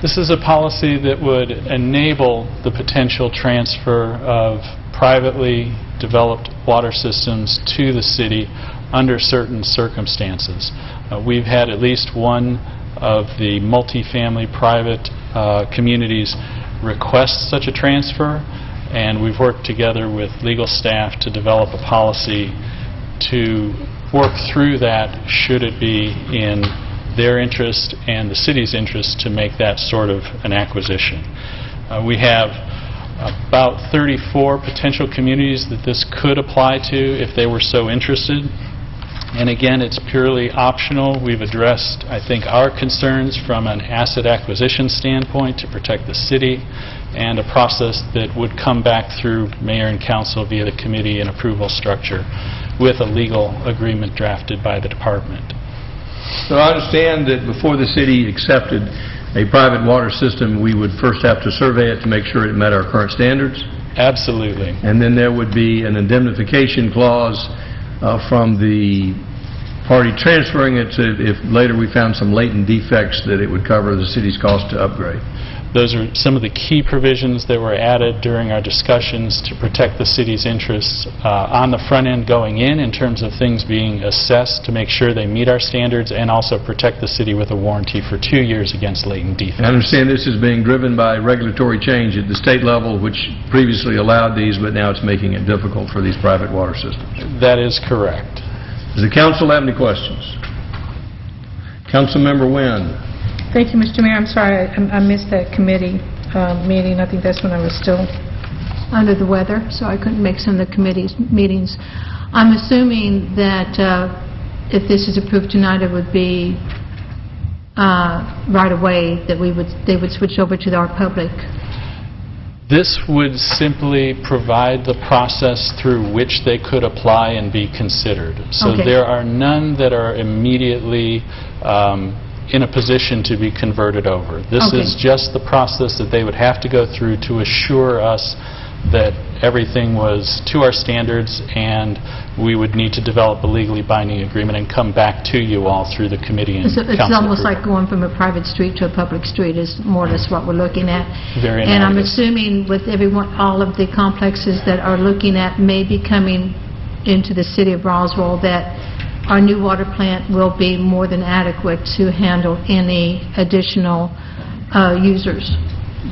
This is a policy that would enable the potential transfer of privately developed water systems to the city under certain circumstances. We've had at least one of the multifamily private communities request such a transfer, and we've worked together with legal staff to develop a policy to work through that should it be in their interest and the city's interest to make that sort of an acquisition. We have about 34 potential communities that this could apply to if they were so interested. And again, it's purely optional. We've addressed, I think, our concerns from an asset acquisition standpoint to protect the city, and a process that would come back through mayor and council via the committee and approval structure with a legal agreement drafted by the department. So I understand that before the city accepted a private water system, we would first have to survey it to make sure it met our current standards? Absolutely. And then there would be an indemnification clause from the party transferring it to, if later we found some latent defects, that it would cover the city's cost to upgrade. Those are some of the key provisions that were added during our discussions to protect the city's interests on the front end going in terms of things being assessed to make sure they meet our standards, and also protect the city with a warranty for 2 years against latent defects. I understand this is being driven by regulatory change at the state level, which previously allowed these, but now it's making it difficult for these private water systems. That is correct. Does the council have any questions? Councilmember Wynn. Thank you, Mr. Mayor. I'm sorry I missed that committee meeting. I think that's when I was still under the weather, so I couldn't make some of the committee's meetings. I'm assuming that if this is approved tonight, it would be right away that they would switch over to our public. This would simply provide the process through which they could apply and be considered. So Okay. there are none that are immediately in a position to be converted over. This Okay. is just the process that they would have to go through to assure us that everything was to our standards, and we would need to develop a legally binding agreement and come back to you all through the committee and It's council almost approval. like going from a private street to a public street is more or less what we're looking at. Very And I'm analogous. assuming with all of the complexes that are looking at maybe coming into the city of Roswell, that our new water plant will be more than adequate to handle any additional users.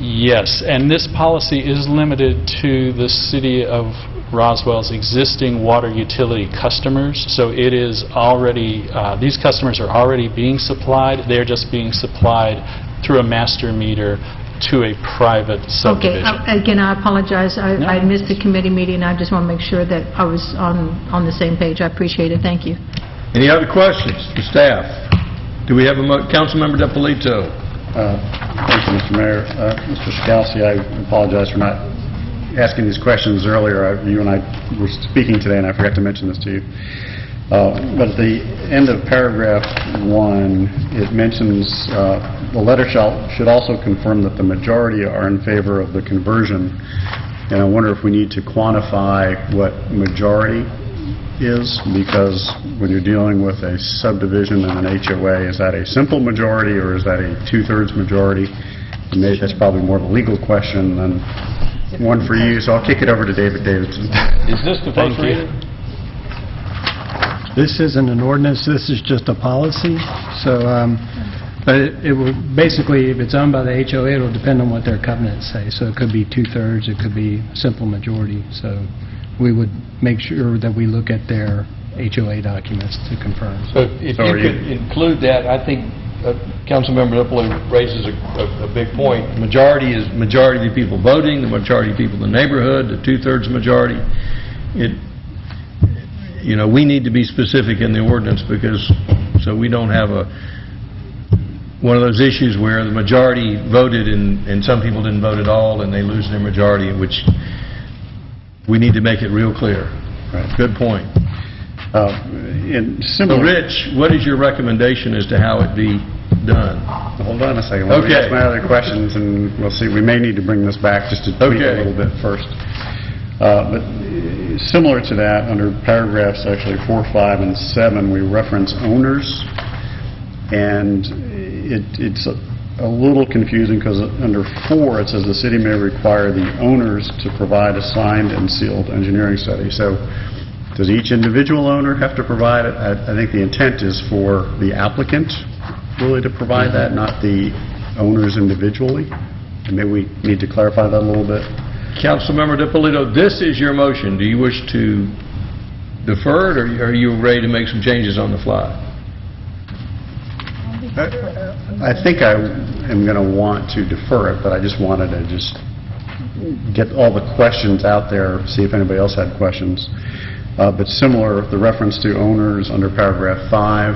Yes, and this policy is limited to the city of Roswell's existing water utility customers, so it is already, these customers are already being supplied. They're just being supplied through a master meter to a private Okay, subdivision. again, I apologize. No. I missed the committee meeting. I just want to make sure that I was on the same page. I appreciate it. Thank you. Any other questions to staff? Do we have a Councilmember DePolito? Thank you, Mr. Mayor. Mr. Scalzi, I apologize for not asking these questions earlier. You and I were speaking today, and I forgot to mention this to you. But at the end of paragraph 1, it mentions the letter should also confirm that the majority are in favor of the conversion. And I wonder if we need to quantify what majority is, because when you're dealing with a subdivision and an HOA, is that a simple majority or is that a 2/3 majority? And maybe that's probably more of a legal question than one for you, so I'll kick it over to David Davidson. Is this the first reading? This isn't an ordinance, this is just a policy, so, but it will, basically, if it's owned by the HOA, it'll depend on what their covenants say, so it could be 2/3, it could be simple majority, so we would make sure that we look at their HOA documents to confirm. So if you could include that, I think Councilmember DePolito raises a big point. Majority is majority of the people voting, the majority of people in the neighborhood, the 2/3 majority. We need to be specific in the ordinance, because, so we don't have one of those issues where the majority voted and some people didn't vote at all and they lose their majority, which we need to make it real clear. Right. Good point. In So, similar... Rich, what is your recommendation as to how it be done? Hold on a second. Let me Okay. ask my other questions, and we'll see. We may need to bring this back just to tweak Okay. a little bit first. But similar to that, under paragraphs actually 4, 5, and 7, we reference owners, and it's a little confusing because under 4 it says the city may require the owners to provide a signed and sealed engineering study. So does each individual owner have to provide it? I think the intent is for the applicant really to provide that, not the owners individually. And maybe we need to clarify that a little bit. Councilmember DePolito, this is your motion. Do you wish to defer it, or are you ready to make some changes on the fly? I think I am going to want to defer it, but I just wanted to just get all the questions out there, see if anybody else had questions. But similar, the reference to owners under paragraph 5,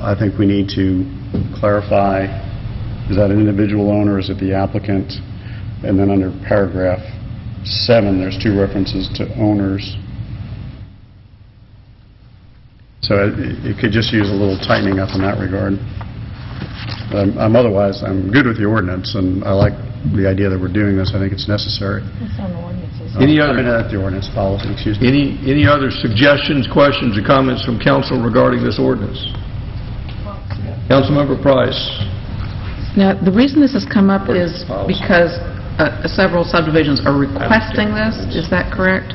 I think we need to clarify, is that an individual owner, is it the applicant? And then under paragraph 7, there's 2 references to owners. So it could just use a little tightening up in that regard. Otherwise, I'm good with the ordinance, and I like the idea that we're doing this. I think it's necessary. It's on the ordinances. The ordinance policy, excuse me. Any other suggestions, questions, or comments from council regarding this ordinance? Councilmember Price. Now, the reason this has come up is because several subdivisions are requesting this, is that correct?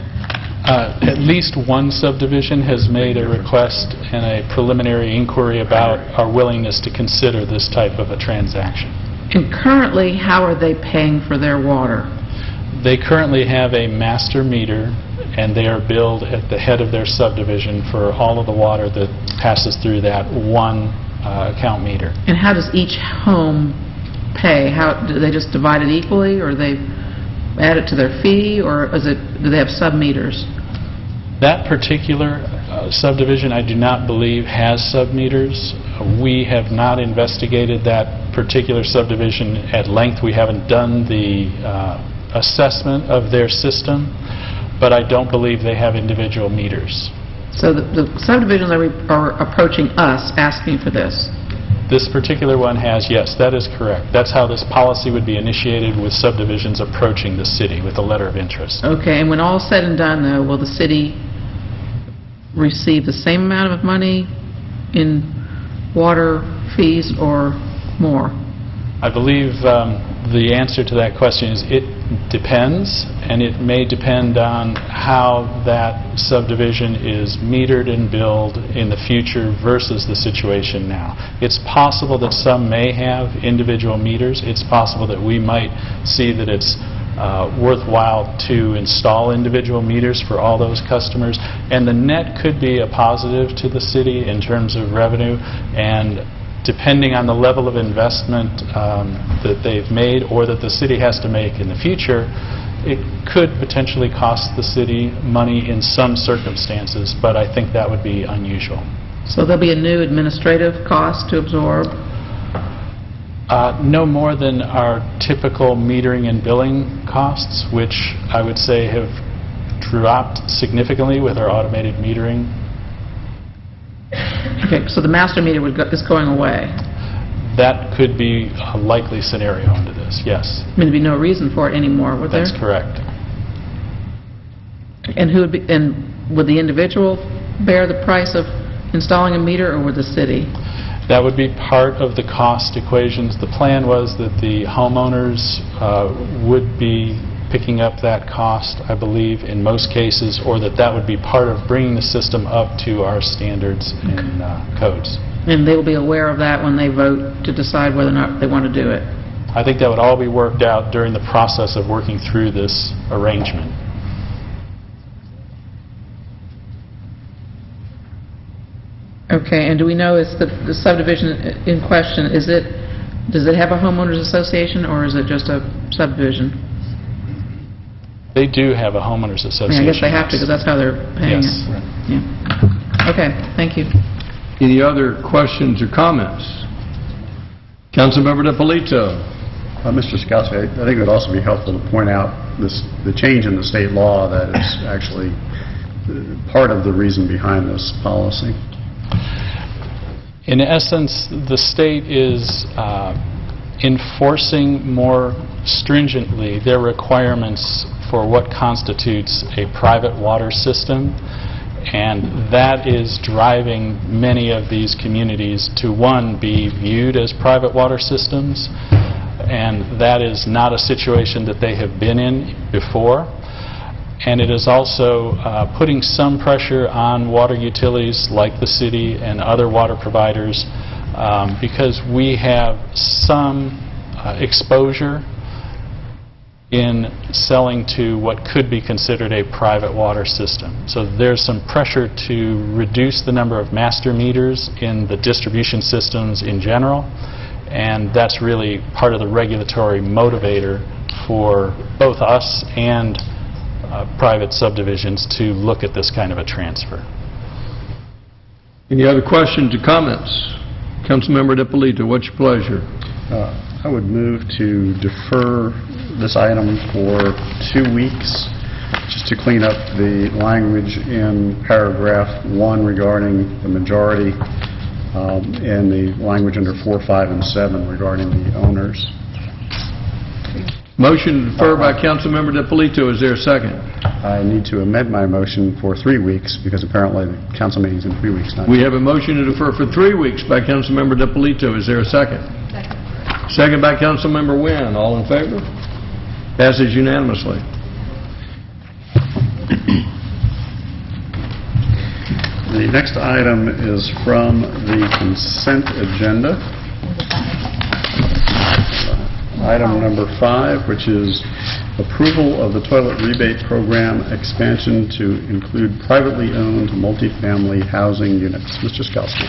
At least one subdivision has made a request and a preliminary inquiry about our willingness to consider this type of a transaction. And currently, how are they paying for their water? They currently have a master meter, and they are billed at the head of their subdivision for all of the water that passes through that one account meter. And how does each home pay? How do they just divide it equally, or they add it to their fee, or do they have sub-meters? That particular subdivision, I do not believe, has sub-meters. We have not investigated that particular subdivision at length. We haven't done the assessment of their system, but I don't believe they have individual meters. So the subdivisions are approaching us, asking for this? This particular one has, yes, that is correct. That's how this policy would be initiated, with subdivisions approaching the city with a letter of interest. Okay, and when all said and done, though, will the city receive the same amount of money in water fees or more? I believe the answer to that question is it depends, and it may depend on how that subdivision is metered and billed in the future versus the situation now. It's possible that some may have individual meters. It's possible that we might see that it's worthwhile to install individual meters for all those customers, and the net could be a positive to the city in terms of revenue, and depending on the level of investment that they've made or that the city has to make in the future, it could potentially cost the city money in some circumstances, but I think that would be unusual. So there'll be a new administrative cost to absorb? No more than our typical metering and billing costs, which I would say have dropped significantly with our automated metering. Okay, so the master meter is going away? That could be a likely scenario under this, yes. I mean, there'd be no reason for it anymore, would there? That's correct. And would the individual bear the price of installing a meter, or would the city? That would be part of the cost equations. The plan was that the homeowners would be picking up that cost, I believe, in most cases, or that would be part of bringing the system up to our standards and codes. And they will be aware of that when they vote to decide whether or not they want to do it? I think that would all be worked out during the process of working through this arrangement. Okay, and do we know, is the subdivision in question, does it have a homeowners association, or is it just a subdivision? They do have a homeowners association. I guess they have to, because that's how they're paying yes. it. Yeah. Okay, thank you. Any other questions or comments? Councilmember DiPolito. Mr. Skowski, I think it would also be helpful to point out the change in the state law that is actually part of the reason behind this policy. In essence, the state is enforcing more stringently their requirements for what constitutes a private water system, and that is driving many of these communities to, one, be viewed as private water systems, and that is not a situation that they have been in before. And it is also putting some pressure on water utilities like the city and other water providers because we have some exposure in selling to what could be considered a private water system. So there's some pressure to reduce the number of master meters in the distribution systems in general, and that's really part of the regulatory motivator for both us and private subdivisions to look at this kind of a transfer. Any other questions or comments? Councilmember DiPolito, what's your pleasure? I would move to defer this item for 2 weeks, just to clean up the language in paragraph 1 regarding the majority, and the language under 4, 5, and 7 regarding the owners. Motion to defer by Councilmember DiPolito. Is there a second? I need to amend my motion for 3 weeks, because apparently the council meeting's in 3 weeks now. We have a motion to defer for 3 weeks by Councilmember DiPolito. Is there a second? Second by Councilmember Wynn. All in favor? Passes unanimously. The next item is from the consent agenda. Item number 5, which is approval of the toilet rebate program expansion to include privately owned multifamily housing units. Mr. Skalski.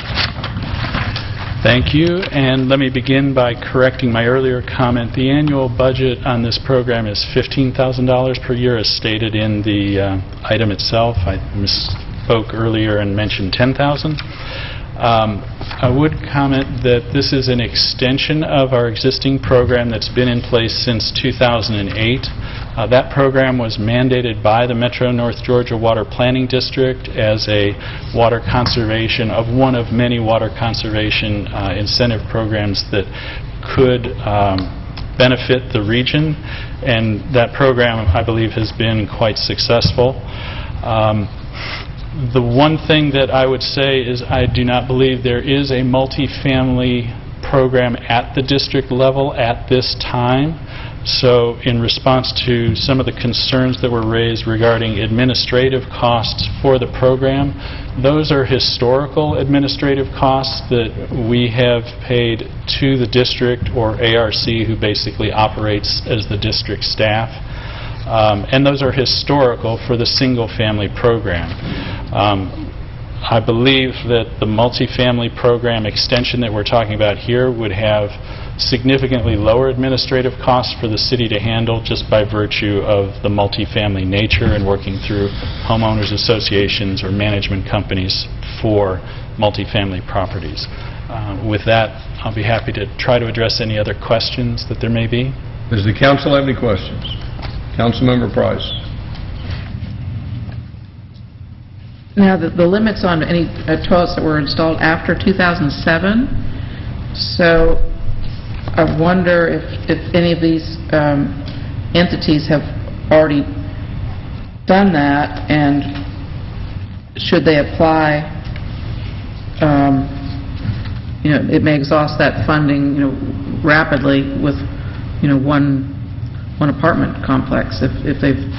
Thank you, and let me begin by correcting my earlier comment. The annual budget on this program is $15,000 per year as stated in the item itself. I misspoke earlier and mentioned $10,000. I would comment that this is an extension of our existing program that's been in place since 2008. That program was mandated by the Metro North Georgia Water Planning District as a water conservation, of one of many water conservation incentive programs that could benefit the region, and that program, I believe, has been quite successful. The one thing that I would say is I do not believe there is a multifamily program at the district level at this time. So in response to some of the concerns that were raised regarding administrative costs for the program, those are historical administrative costs that we have paid to the district or ARC, who basically operates as the district staff. And those are historical for the single-family program. I believe that the multifamily program extension that we're talking about here would have significantly lower administrative costs for the city to handle just by virtue of the multifamily nature and working through homeowners associations or management companies for multifamily properties. With that, I'll be happy to try to address any other questions that there may be. Does the council have any questions? Councilmember Price. Now, the limits on any toilets that were installed after 2007, so I wonder if any of these entities have already done that, and should they apply, it may exhaust that funding, rapidly with, one apartment complex if they've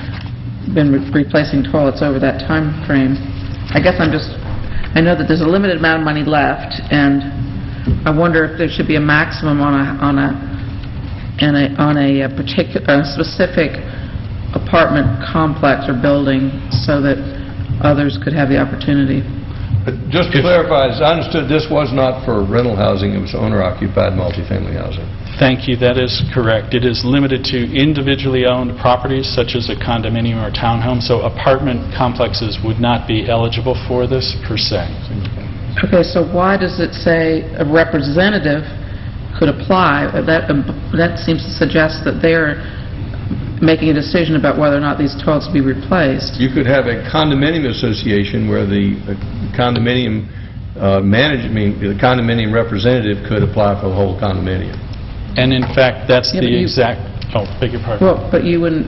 been replacing toilets over that time frame. I guess I know that there's a limited amount of money left, and I wonder if there should be a maximum on a particular specific apartment complex or building so that others could have the opportunity. But just to clarify, as I understood, this was not for rental housing, it was owner-occupied multifamily housing. Thank you. That is correct. It is limited to individually owned properties such as a condominium or townhome, so apartment complexes would not be eligible for this per se. Okay, so why does it say a representative could apply? That seems to suggest that they're making a decision about whether or not these toilets be replaced. You could have a condominium association where the condominium the condominium representative could apply for the whole condominium. And in fact, that's the exact... Oh, beg your pardon. Well, but you wouldn't...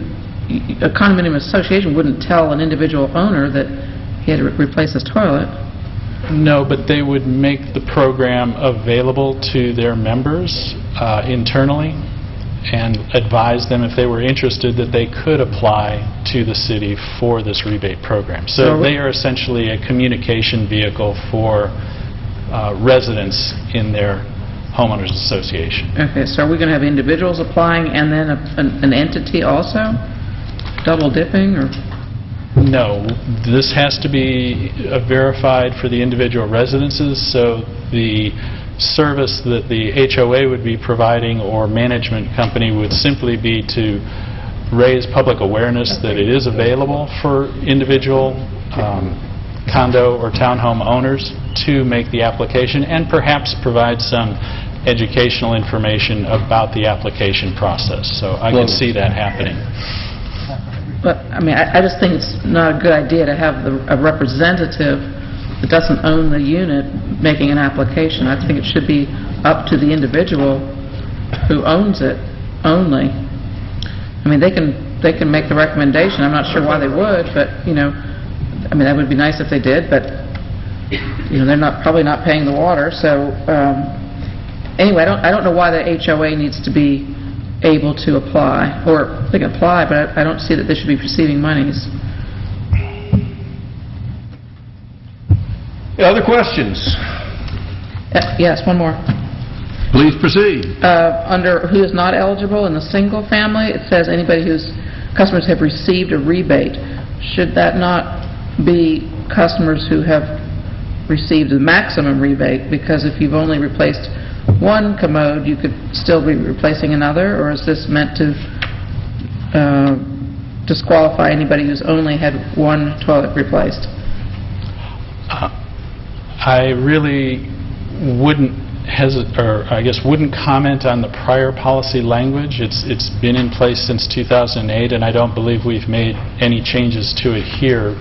A condominium association wouldn't tell an individual owner that he had to replace his toilet. No, but they would make the program available to their members internally and advise them if they were interested that they could apply to the city for this rebate program. So they are essentially a communication vehicle for residents in their homeowners association. Okay, so are we going to have individuals applying and then an entity also? Double dipping, or? No, this has to be verified for the individual residences, so the service that the HOA would be providing or management company would simply be to raise public awareness that it is available for individual condo or townhome owners to make the application, and perhaps provide some educational information about the application process. So I can see that happening. But, I mean, I just think it's not a good idea to have a representative that doesn't own the unit making an application. I think it should be up to the individual who owns it only. I mean, they can make the recommendation. I'm not sure why they would, but, you know, I mean, that would be nice if they did, but, you know, they're probably not paying the water. So, anyway, I don't know why the HOA needs to be able to apply, or they can apply, but I don't see that they should be receiving monies. Other questions? Yes, one more. Please proceed. Under who is not eligible in the single family, it says anybody whose customers have received a rebate. Should that not be customers who have received the maximum rebate? Because if you've only replaced one commode, you could still be replacing another, or is this meant to disqualify anybody who's only had one toilet replaced? I really wouldn't wouldn't comment on the prior policy language. It's been in place since 2008, and I don't believe we've made any changes to it here.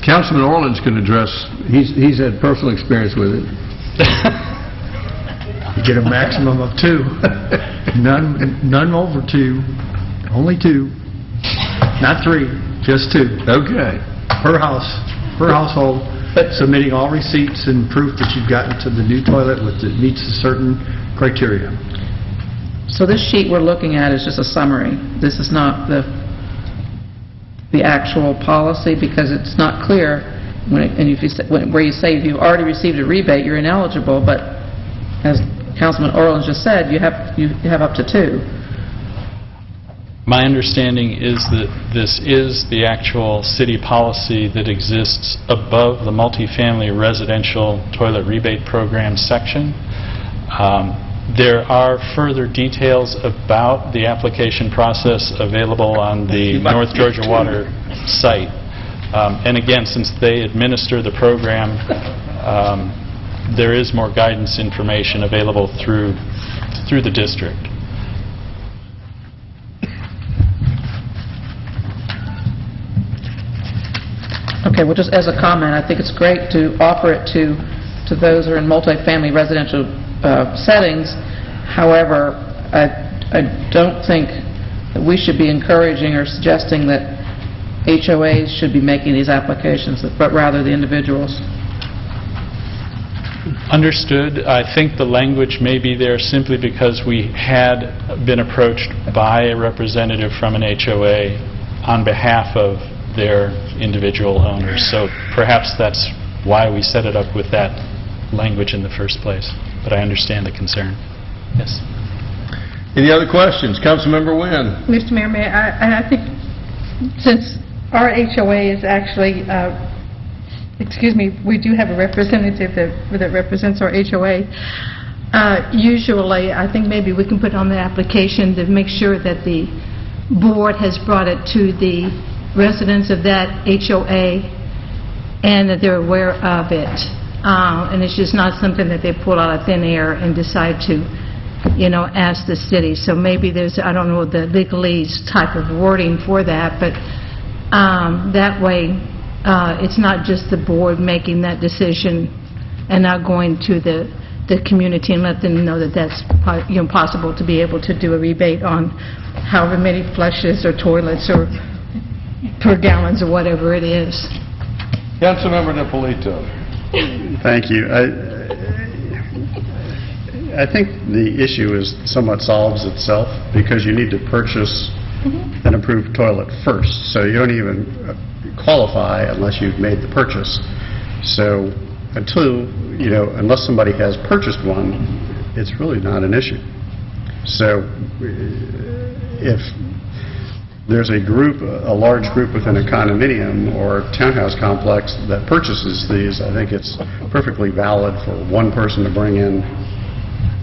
Councilman Orland's can address, he's had personal experience with it. You get a maximum of 2. None over 2. Only 2. Not 3, just 2. Okay. Per household, submitting all receipts and proof that you've gotten to the new toilet that meets a certain criteria. So this sheet we're looking at is just a summary. This is not the actual policy, because it's not clear where you say if you already received a rebate, you're ineligible, but as Councilman Orland just said, you have up to 2. My understanding is that this is the actual city policy that exists above the multifamily residential toilet rebate program section. There are further details about the application process available on the North Georgia Water site. And again, since they administer the program, there is more guidance information available through the district. Okay, well, just as a comment, I think it's great to offer it to those who are in multifamily residential settings. However, I don't think that we should be encouraging or suggesting that HOAs should be making these applications, but rather the individuals. Understood. I think the language may be there simply because we had been approached by a representative from an HOA on behalf of their individual owners. So perhaps that's why we set it up with that language in the first place. But I understand the concern. Yes. Any other questions? Councilmember Wynn. Mr. Mayor, I think since our HOA is actually, we do have a representative that represents our HOA. Usually, I think maybe we can put on the application to make sure that the board has brought it to the residents of that HOA and that they're aware of it. And it's just not something that they pull out of thin air and decide to, ask the city. So maybe there's, I don't know the legalese type of wording for that, but that way it's not just the board making that decision and not going to the community and let them know that that's possible to be able to do a rebate on however many flushes or toilets or per gallons or whatever it is. Councilmember Napolito. Thank you. I think the issue is somewhat solves itself because you need to purchase an approved toilet first. So you don't even qualify unless you've made the purchase. So unless somebody has purchased one, it's really not an issue. So if there's a large group within a condominium or townhouse complex that purchases these, I think it's perfectly valid for one person to bring in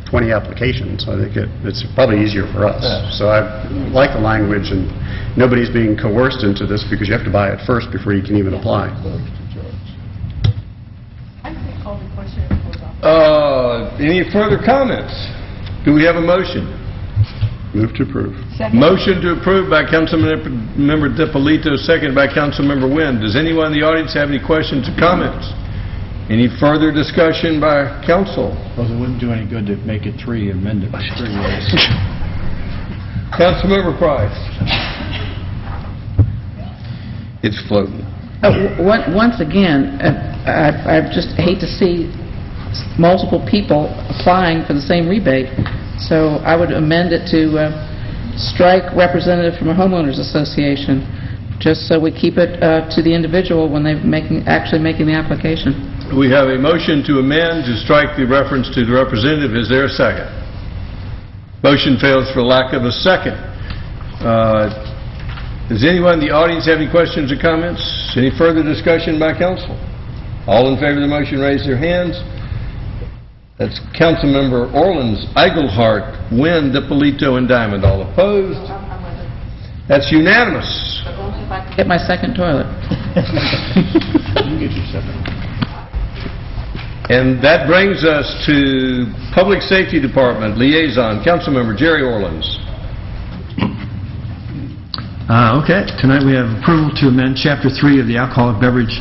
20 applications. I think it's probably easier for us. So I like the language, and nobody's being coerced into this because you have to buy it first before you can even apply. Any further comments? Do we have a motion? Move to approve. Motion to approve by Councilmember DiPolito, second by Councilmember Wynn. Does anyone in the audience have any questions or comments? Any further discussion by council? Well, it wouldn't do any good to make it 3 and amend it by 3 years. Councilmember Price. It's floating. Once again, I just hate to see multiple people applying for the same rebate, so I would amend it to strike representative from a homeowners association, just so we keep it to the individual when they're actually making the application. We have a motion to amend to strike the reference to the representative. Is there a second? Motion fails for lack of a second. Does anyone in the audience have any questions or comments? Any further discussion by council? All in favor of the motion, raise their hands. That's Councilmember Orleans, Eichelhardt, Wynn, DiPolito, and Diamond. All opposed? That's unanimous. Get my second toilet. You get your second. And that brings us to Public Safety Department Liaison, Councilmember Jerry Orleans. Okay, tonight we have approval to amend Chapter 3 of the Alcoholic Beverage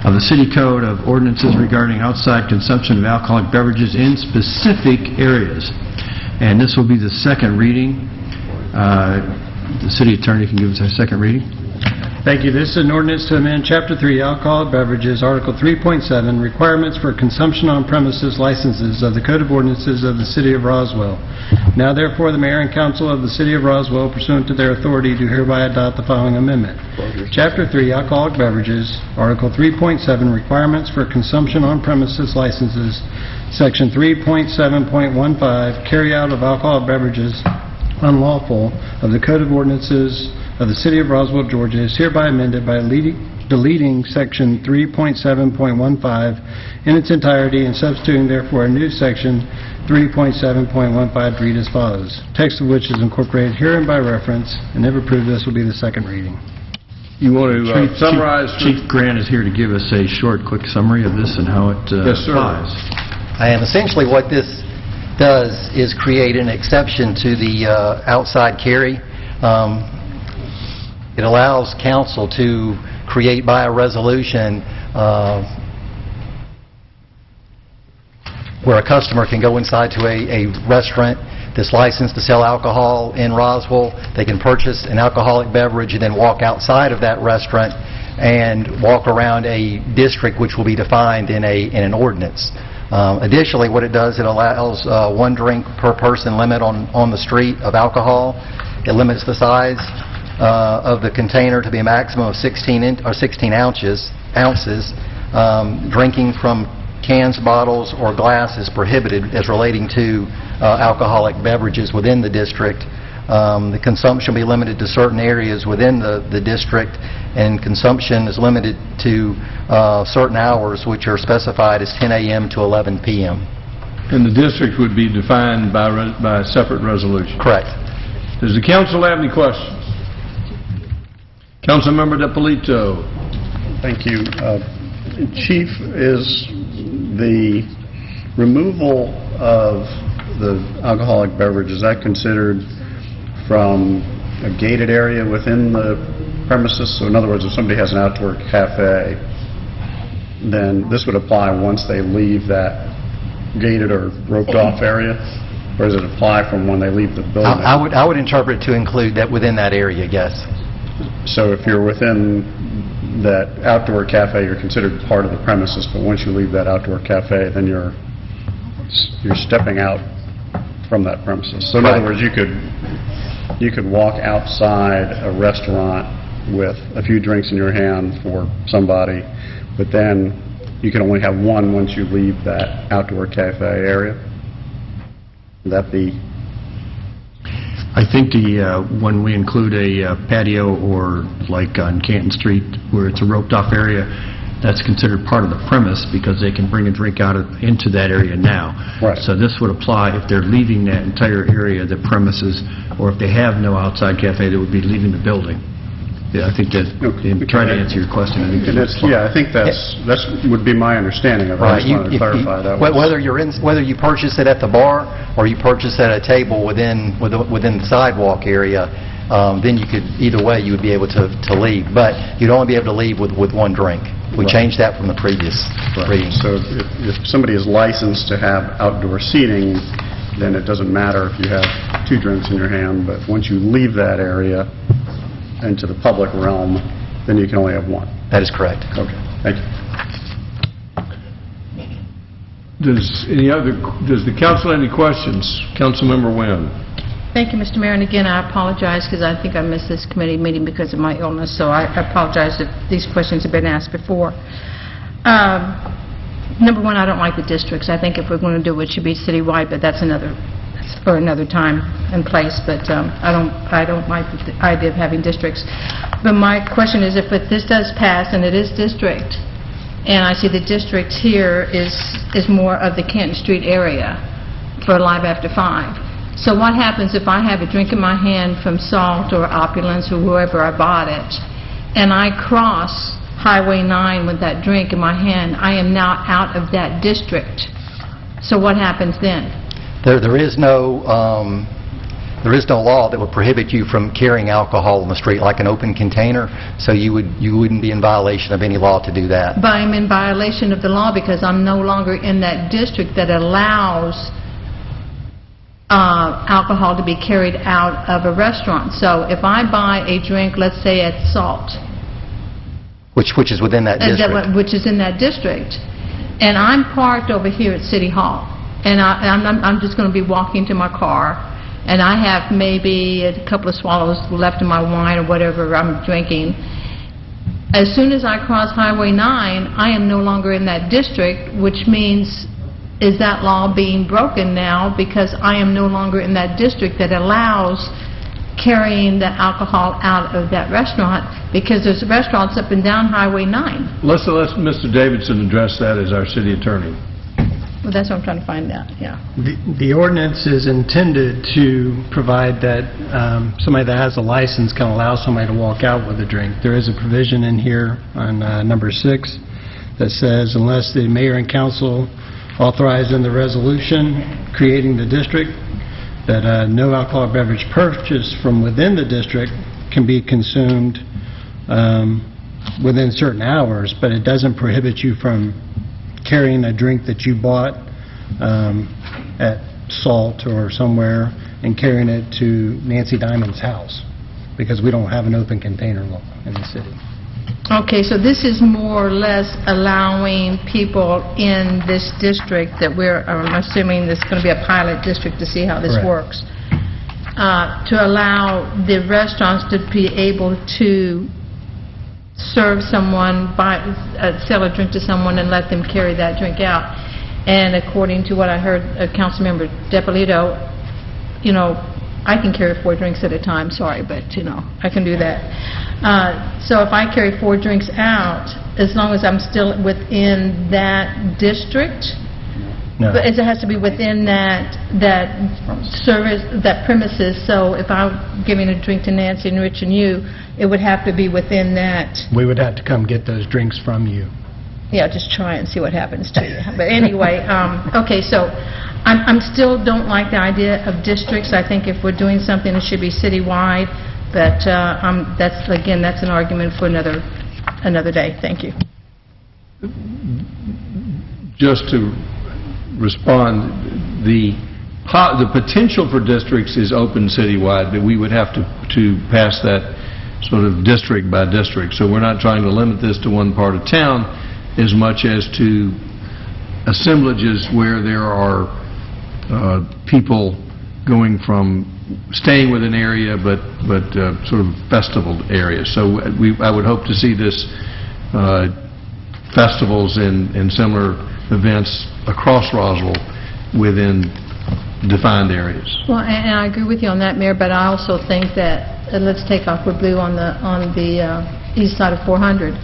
of the City Code of Ordinances regarding outside consumption of alcoholic beverages in specific areas. And this will be the second reading. The city attorney can give us our second reading. Thank you. This is an ordinance to amend Chapter 3, Alcoholic Beverages, Article 3.7, Requirements for Consumption on Premises Licenses of the Code of Ordinances of the City of Roswell. Now therefore, the Mayor and Council of the City of Roswell, pursuant to their authority, do hereby adopt the following amendment. Chapter 3, Alcoholic Beverages, Article 3.7, Requirements for Consumption on Premises Licenses, Section 3.7.15, Carryout of Alcoholic Beverages Unlawful of the Code of Ordinances of the City of Roswell, Georgia, is hereby amended by deleting Section 3.7.15 in its entirety and substituting therefore a new Section 3.7.15 to read as follows. Text of which is incorporated herein by reference, and if approved, this will be the second reading. You want to summarize? Chief Grant is here to give us a short, quick summary of this and how it applies. I am. Essentially what this does is create an exception to the outside carry. It allows council to create by a resolution where a customer can go inside to a restaurant that's licensed to sell alcohol in Roswell. They can purchase an alcoholic beverage and then walk outside of that restaurant and walk around a district which will be defined in an ordinance. Additionally, what it does, it allows one drink per person limit on the street of alcohol. It limits the size of the container to be a maximum of 16 ounces. Drinking from cans, bottles, or glass is prohibited as relating to alcoholic beverages within the district. The consumption will be limited to certain areas within the district, and consumption is limited to certain hours, which are specified as 10 a.m. to 11 p.m. And the district would be defined by a separate resolution? Correct. Does the council have any questions? Councilmember DiPolito. Thank you. Chief, is the removal of the alcoholic beverage, is that considered from a gated area within the premises? So in other words, if somebody has an outdoor cafe, then this would apply once they leave that gated or roped off area? Or does it apply from when they leave the building? I would interpret to include that within that area, yes. So if you're within that outdoor cafe, you're considered part of the premises, but once you leave that outdoor cafe, then you're stepping out from that premises. So in other words, you could walk outside a restaurant with a few drinks in your hand for somebody, but then you can only have one once you leave that outdoor cafe area? Would that be, I think when we include a patio or like on Canton Street where it's a roped-off area, that's considered part of the premise because they can bring a drink into that area now. Right. So this would apply if they're leaving that entire area, the premises, or if they have no outside cafe, they would be leaving the building. Yeah, I think that, in trying to answer your question, I think that's yeah, I think that would be my understanding of it. I just wanted to clarify that. Whether you purchase it at the bar or you purchase it at a table within the sidewalk area, then you could, either way, you would be able to leave. But you'd only be able to leave with one drink. We changed that from the previous reading. So if somebody is licensed to have outdoor seating, then it doesn't matter if you have 2 drinks in your hand, but once you leave that area into the public realm, then you can only have 1. That is correct. Okay, thank you. Does the council have any questions? Councilmember Wynn. Thank you, Mr. Mayor, and again, I apologize because I think I missed this committee meeting because of my illness, so I apologize if these questions have been asked before. Number one, I don't like the districts. I think if we're going to do it, it should be citywide, but that's for another time and place, but I don't like the idea of having districts. But my question is, if this does pass, and it is district, and I see the district here is more of the Canton Street area for Live After 5. So what happens if I have a drink in my hand from Salt or Opulence or whoever I bought it, and I cross Highway 9 with that drink in my hand? I am now out of that district. So what happens then? There is no law that would prohibit you from carrying alcohol on the street like an open container, so you wouldn't be in violation of any law to do that. But I'm in violation of the law because I'm no longer in that district that allows alcohol to be carried out of a restaurant. So if I buy a drink, let's say at Salt, which is within that district, which is in that district, and I'm parked over here at City Hall, and I'm just going to be walking to my car, and I have maybe a couple of swallows left in my wine or whatever I'm drinking. As soon as I cross Highway 9, I am no longer in that district, which means, is that law being broken now because I am no longer in that district that allows carrying the alcohol out of that restaurant, because there's restaurants up and down Highway 9. Let's let Mr. Davidson address that as our city attorney. Well, that's what I'm trying to find out, yeah. The ordinance is intended to provide that somebody that has a license can allow somebody to walk out with a drink. There is a provision in here on number 6 that says unless the mayor and council authorize in the resolution creating the district that no alcoholic beverage purchased from within the district can be consumed within certain hours, but it doesn't prohibit you from carrying a drink that you bought at Salt or somewhere and carrying it to Nancy Diamond's house, because we don't have an open container law in the city. Okay, so this is more or less allowing people in this district that I'm assuming this is going to be a pilot district to see how this works, to allow the restaurants to be able to serve someone, sell a drink to someone and let them carry that drink out. And according to what I heard Councilmember DePolito, I can carry 4 drinks at a time, sorry, but, I can do that. So if I carry 4 drinks out, as long as I'm still within that district? No. But it has to be within that service, that premises, so if I'm giving a drink to Nancy and Rich and you, it would have to be within that. We would have to come get those drinks from you. Yeah, just try and see what happens to you. But anyway, okay, so I'm still don't like the idea of districts. I think if we're doing something, it should be citywide, but that's an argument for another day. Thank you. Just to respond, the potential for districts is open citywide, but we would have to pass that sort of district by district. So we're not trying to limit this to one part of town as much as to assemblages where there are people going from staying with an area but sort of festival areas. So I would hope to see this festivals and similar events across Roswell within defined areas. Well, and I agree with you on that, Mayor, but I also think that, let's take Aqua Blue on the east side of 400.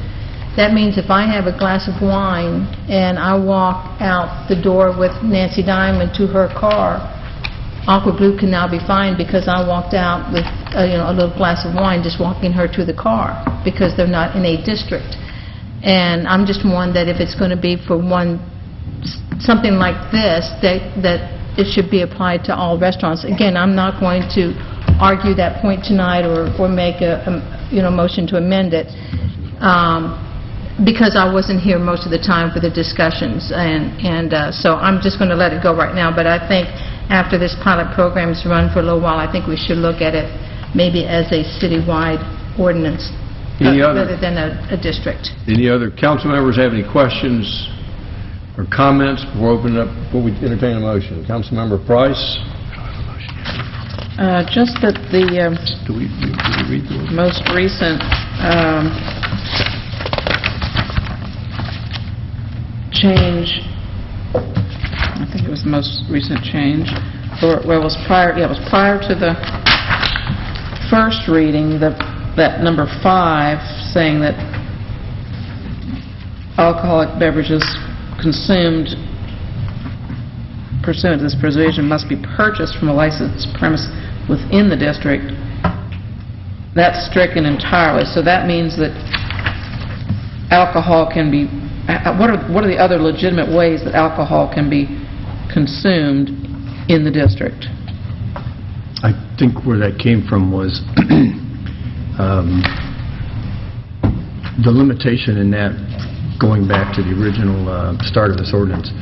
That means if I have a glass of wine and I walk out the door with Nancy Diamond to her car, Aqua Blue can now be fined because I walked out with, a little glass of wine, just walking her to the car, because they're not in a district. And I'm just one that if it's going to be for something like this, that it should be applied to all restaurants. Again, I'm not going to argue that point tonight or make a motion to amend it, because I wasn't here most of the time for the discussions, and so I'm just going to let it go right now. But I think after this pilot program is run for a little while, I think we should look at it maybe as a citywide ordinance rather than a district. Any other council members have any questions or comments before we entertain a motion? Councilmember Price? Just that the Do we read those? most recent change, I think it was the most recent change, or well, it was prior to the first reading, that number 5 saying that alcoholic beverages consumed pursuant to this provision must be purchased from a licensed premise within the district. That's stricken entirely. So that means that alcohol can be, what are the other legitimate ways that alcohol can be consumed in the district? I think where that came from was the limitation in that, going back to the original start of this ordinance,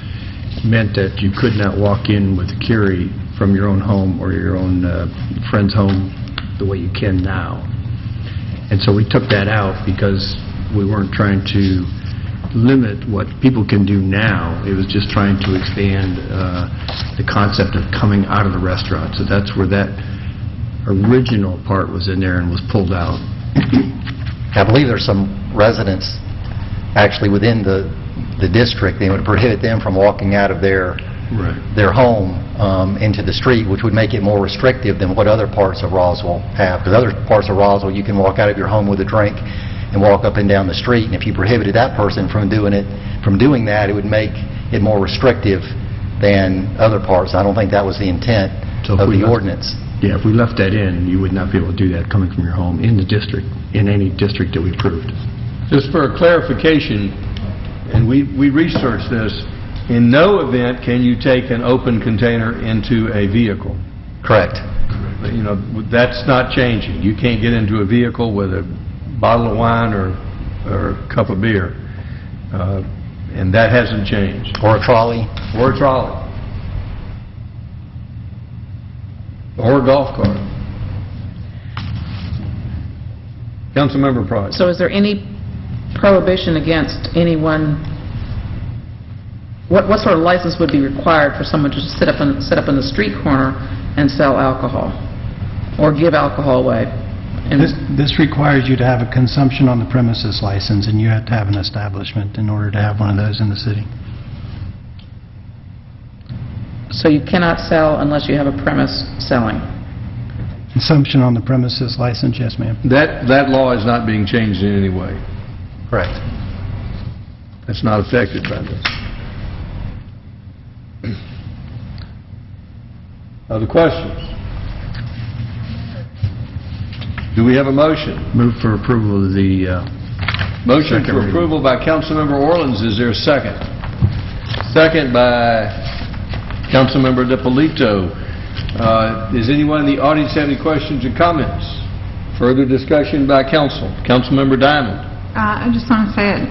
meant that you could not walk in with a Keurig from your own home or your own friend's home the way you can now. And so we took that out because we weren't trying to limit what people can do now. It was just trying to expand the concept of coming out of the restaurant. So that's where that original part was in there and was pulled out. I believe there's some residents actually within the district. They would prohibit them from walking out of their home into the street, which would make it more restrictive than what other parts of Roswell have. Because other parts of Roswell, you can walk out of your home with a drink and walk up and down the street, and if you prohibited that person from doing that, it would make it more restrictive than other parts. I don't think that was the intent of the ordinance. Yeah, if we left that in, you would not be able to do that coming from your home in the district, in any district that we approved. Just for a clarification, and we researched this, in no event can you take an open container into a vehicle. Correct. That's not changing. You can't get into a vehicle with a bottle of wine or a cup of beer, and that hasn't changed. Or a trolley. Or a trolley. Or a golf cart. Councilmember Price. So is there any prohibition against anyone, what sort of license would be required for someone to just sit up in the street corner and sell alcohol or give alcohol away? This requires you to have a consumption on the premises license, and you have to have an establishment in order to have one of those in the city. So you cannot sell unless you have a premise selling? Consumption on the premises license, yes, ma'am. That law is not being changed in any way. Correct. That's not affected by this. Other questions? Do we have a motion? Move for approval of the Motion second for reading. approval by Councilmember Orleans. Is there a second? Second by Councilmember DiPolito. Does anyone in the audience have any questions or comments? Further discussion by council. Councilmember Diamond. I just want to say it,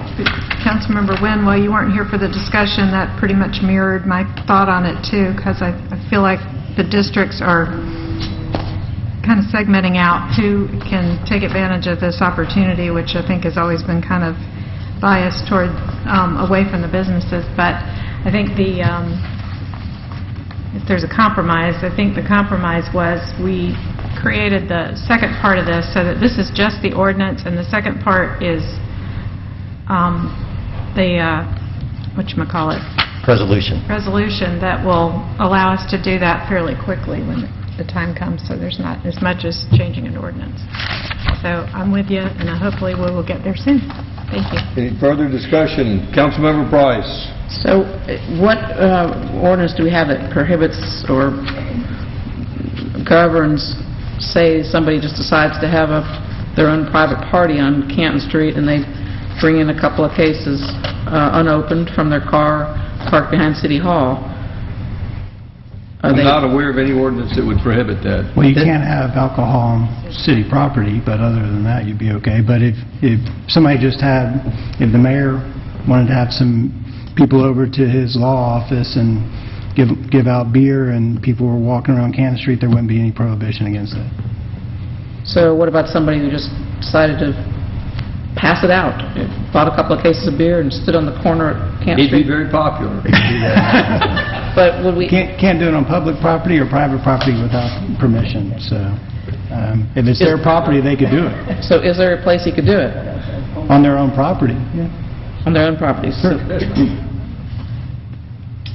Councilmember Wynn, while you weren't here for the discussion, that pretty much mirrored my thought on it too, because I feel like the districts are kind of segmenting out who can take advantage of this opportunity, which I think has always been kind of biased toward away from the businesses. But I think if there's a compromise, I think the compromise was we created the second part of this so that this is just the ordinance, and the second part is whatchamacallit, resolution. resolution that will allow us to do that fairly quickly when the time comes, so there's not as much as changing an ordinance. So I'm with you, and hopefully we will get there soon. Thank you. Any further discussion? Councilmember Price. So what ordinance do we have that prohibits or governs, say somebody just decides to have their own private party on Canton Street and they bring in a couple of cases unopened from their car parked behind City Hall? I'm not aware of any ordinance that would prohibit that. Well, you can't have alcohol on city property, but other than that, you'd be okay. But if somebody if the mayor wanted to have some people over to his law office and give out beer and people were walking around Canton Street, there wouldn't be any prohibition against that. So what about somebody who just decided to pass it out, bought a couple of cases of beer and stood on the corner at Canton He'd be Street? very popular. But would we... Can't do it on public property or private property without permission, so if it's their property, they could do it. So is there a place he could do it? On their own property, yeah. On their own property? Sure.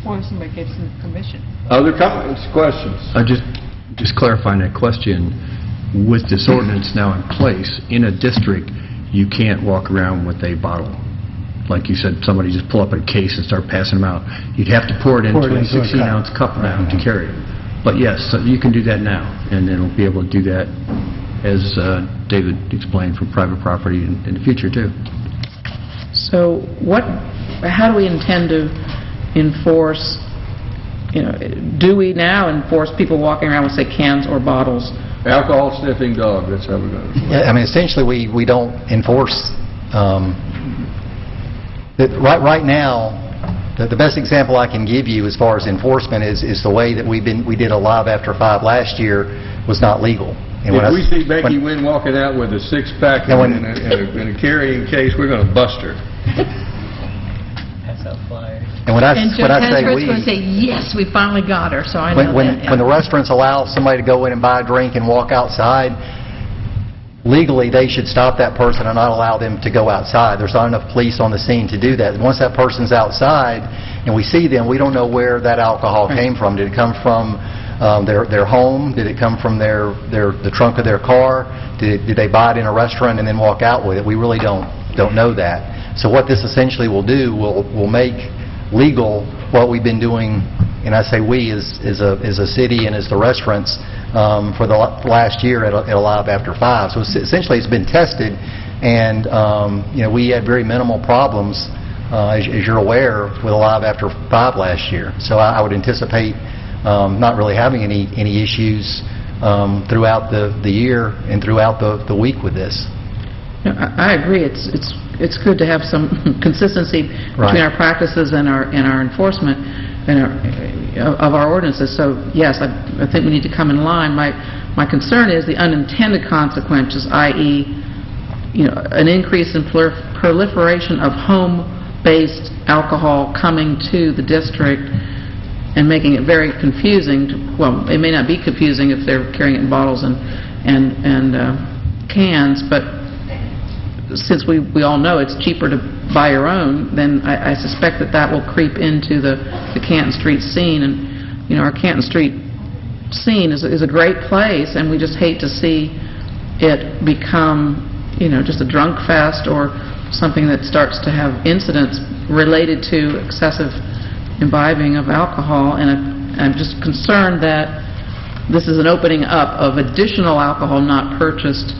Or somebody gets some permission. Other comments, questions? Just clarifying that question, with this ordinance now in place, in a district, you can't walk around with a bottle. Like you said, somebody just pull up a case and start passing them out. You'd have to pour it into a 16-ounce cup now to carry it. But yes, so you can do that now, and then we'll be able to do that, as David explained, for private property in the future, too. So how do we intend to enforce, do we now enforce people walking around with, say, cans or bottles? Alcohol sniffing dog, that's how we're going to... Yeah, I mean, essentially, we don't enforce... Right now, the best example I can give you as far as enforcement is the way that we did a Live After 5 last year was not legal. And If we see Becky Wynn walking out with a six-pack and a carrying case, we're going to bust her. And when I And Joe say Tasper's we... going to say, yes, we finally got her, so I know that. When the restaurants allow somebody to go in and buy a drink and walk outside, legally, they should stop that person and not allow them to go outside. There's not enough police on the scene to do that. Once that person's outside and we see them, we don't know where that alcohol came from. Did it come from their home? Did it come from the trunk of their car? Did they buy it in a restaurant and then walk out with it? We really don't know that. So what this essentially will do, will make legal what we've been doing, and I say we as a city and as the restaurants, for the last year at a Live After 5. So essentially it's been tested, and we had very minimal problems, as you're aware, with a Live After 5 last year. So I would anticipate not really having any issues throughout the year and throughout the week with this. I agree. It's good to have some consistency between our practices and our enforcement of our ordinances. So yes, I think we need to come in line. My concern is the unintended consequences, i.e., an increase in proliferation of home-based alcohol coming to the district and making it very confusing. Well, it may not be confusing if they're carrying it in bottles and cans, but since we all know it's cheaper to buy your own, then I suspect that will creep into the Canton Street scene. And our Canton Street scene is a great place, and we just hate to see it become just a drunk fest or something that starts to have incidents related to excessive imbibing of alcohol. And I'm just concerned that this is an opening up of additional alcohol not purchased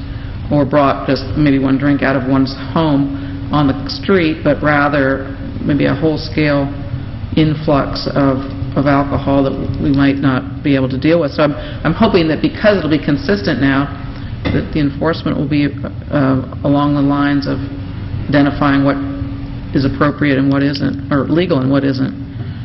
or brought just maybe one drink out of one's home on the street, but rather maybe a whole-scale influx of alcohol that we might not be able to deal with. So I'm hoping that because it'll be consistent now, that the enforcement will be along the lines of identifying what is appropriate and what isn't, or legal and what isn't.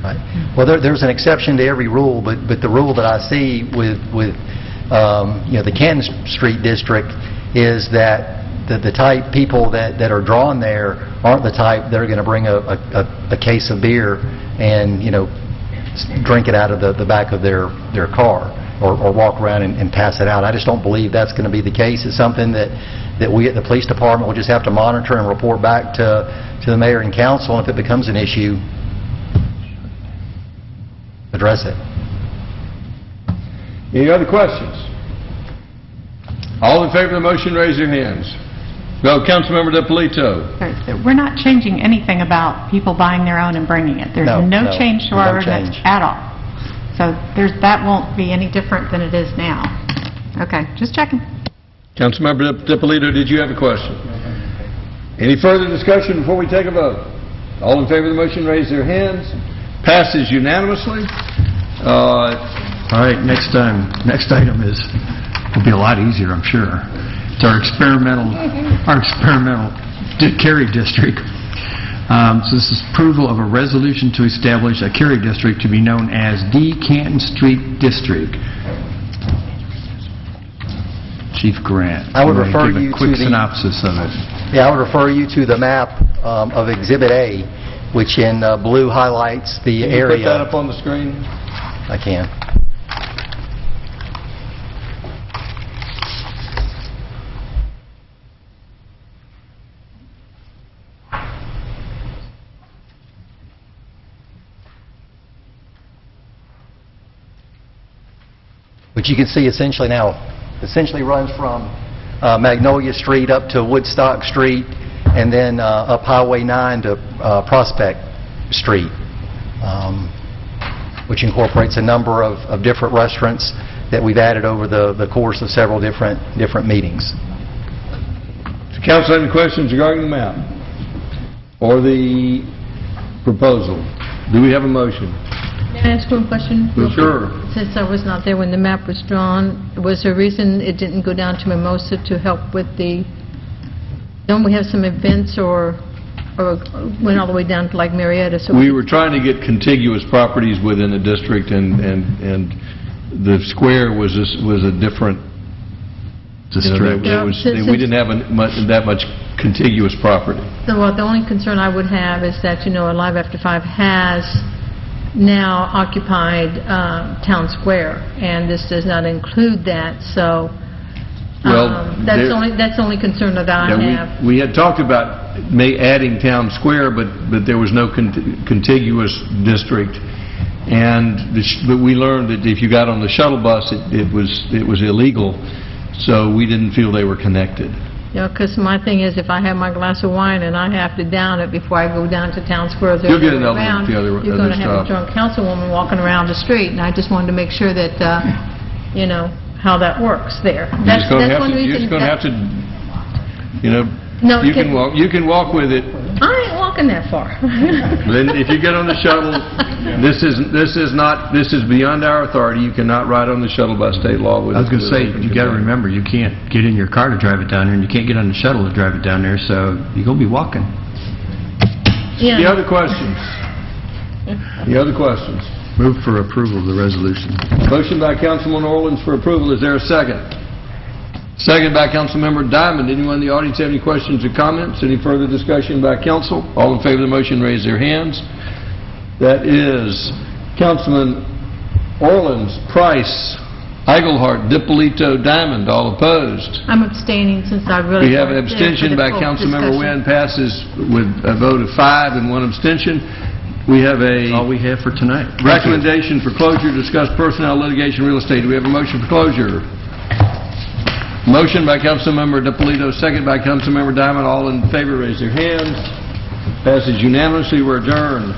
Right. Well, there's an exception to every rule, but the rule that I see with the Canton Street district is that the type people that are drawn there aren't the type that are going to bring a case of beer and drink it out of the back of their car or walk around and pass it out. I just don't believe that's going to be the case. It's something that we at the police department will just have to monitor and report back to the mayor and council, and if it becomes an issue, address it. Any other questions? All in favor of the motion, raise your hands. Go, Councilmember DiPolito. We're not changing anything about people buying their own and bringing it. There's No, no no, change to no our ordinance change. at all. So that won't be any different than it is now. Okay, just checking. Councilmember DiPolito, did you have a question? Any further discussion before we take a vote? All in favor of the motion, raise their hands. Passes unanimously. All right, next item will be a lot easier, I'm sure. It's our experimental Cary district. So this is approval of a resolution to establish a Cary district to be known as D. Canton Street District. Chief Grant. I would you wanna refer give you a quick to the- synopsis of it. Yeah, I would refer you to the map of Exhibit A, which in blue highlights the Can you area. put that up on the screen? I can. Which you can see essentially runs from Magnolia Street up to Woodstock Street, and then up Highway 9 to Prospect Street, which incorporates a number of different restaurants that we've added over the course of several different meetings. Does council have any questions regarding the map or the proposal? Do we have a motion? May I ask one question? real quick? Sure. Since I was not there when the map was drawn, was there a reason it didn't go down to Mimosa to help with the, don't we have some events or went all the way down to like Marietta? So We were trying to get contiguous properties within the district, and the square was a different District. We didn't have that much contiguous property. So the only concern I would have is that, Alive After 5 has now occupied Town Square, and this does not include that, so that's the only concern that I have. We had talked about adding Town Square, but there was no contiguous district, but we learned that if you got on the shuttle bus, it was illegal, so we didn't feel they were connected. Because my thing is, if I have my glass of wine and I have to down it before I go down to Town Square, You'll get another one with the other you're going to have a stop. drunk councilwoman walking around the street, and I just wanted to make sure that, how that works there. That's one reason. You're just going to have to, No, you can walk with it. I ain't walking that far. Then if you get on the shuttle, this is beyond our authority. You cannot ride on the shuttle by state law with I was going to say, you got to remember, you can't get in your car to drive it down there, and you can't get on the shuttle to drive it down there, so you're going to be walking. Any other questions? Any other questions? Move for approval of the resolution. Motion by Councilman Orleans for approval. Is there a second? Second by Councilmember Diamond. Anyone in the audience have any questions or comments? Any further discussion by council? All in favor of the motion, raise their hands. That is Councilman Orleans, Price, Eaglehart, DiPolito, Diamond. All opposed. I'm abstaining since I really... We have an weren't there for abstention the by full Councilmember discussion. Wynn, passes with a vote of 5 and 1 abstention. We have All we have for tonight. recommendation for closure, discuss personnel, litigation, real estate. Do we have a motion for closure? Motion by Councilmember DiPolito, second by Councilmember Diamond. All in favor, raise their hands. Passes unanimously. We're adjourned.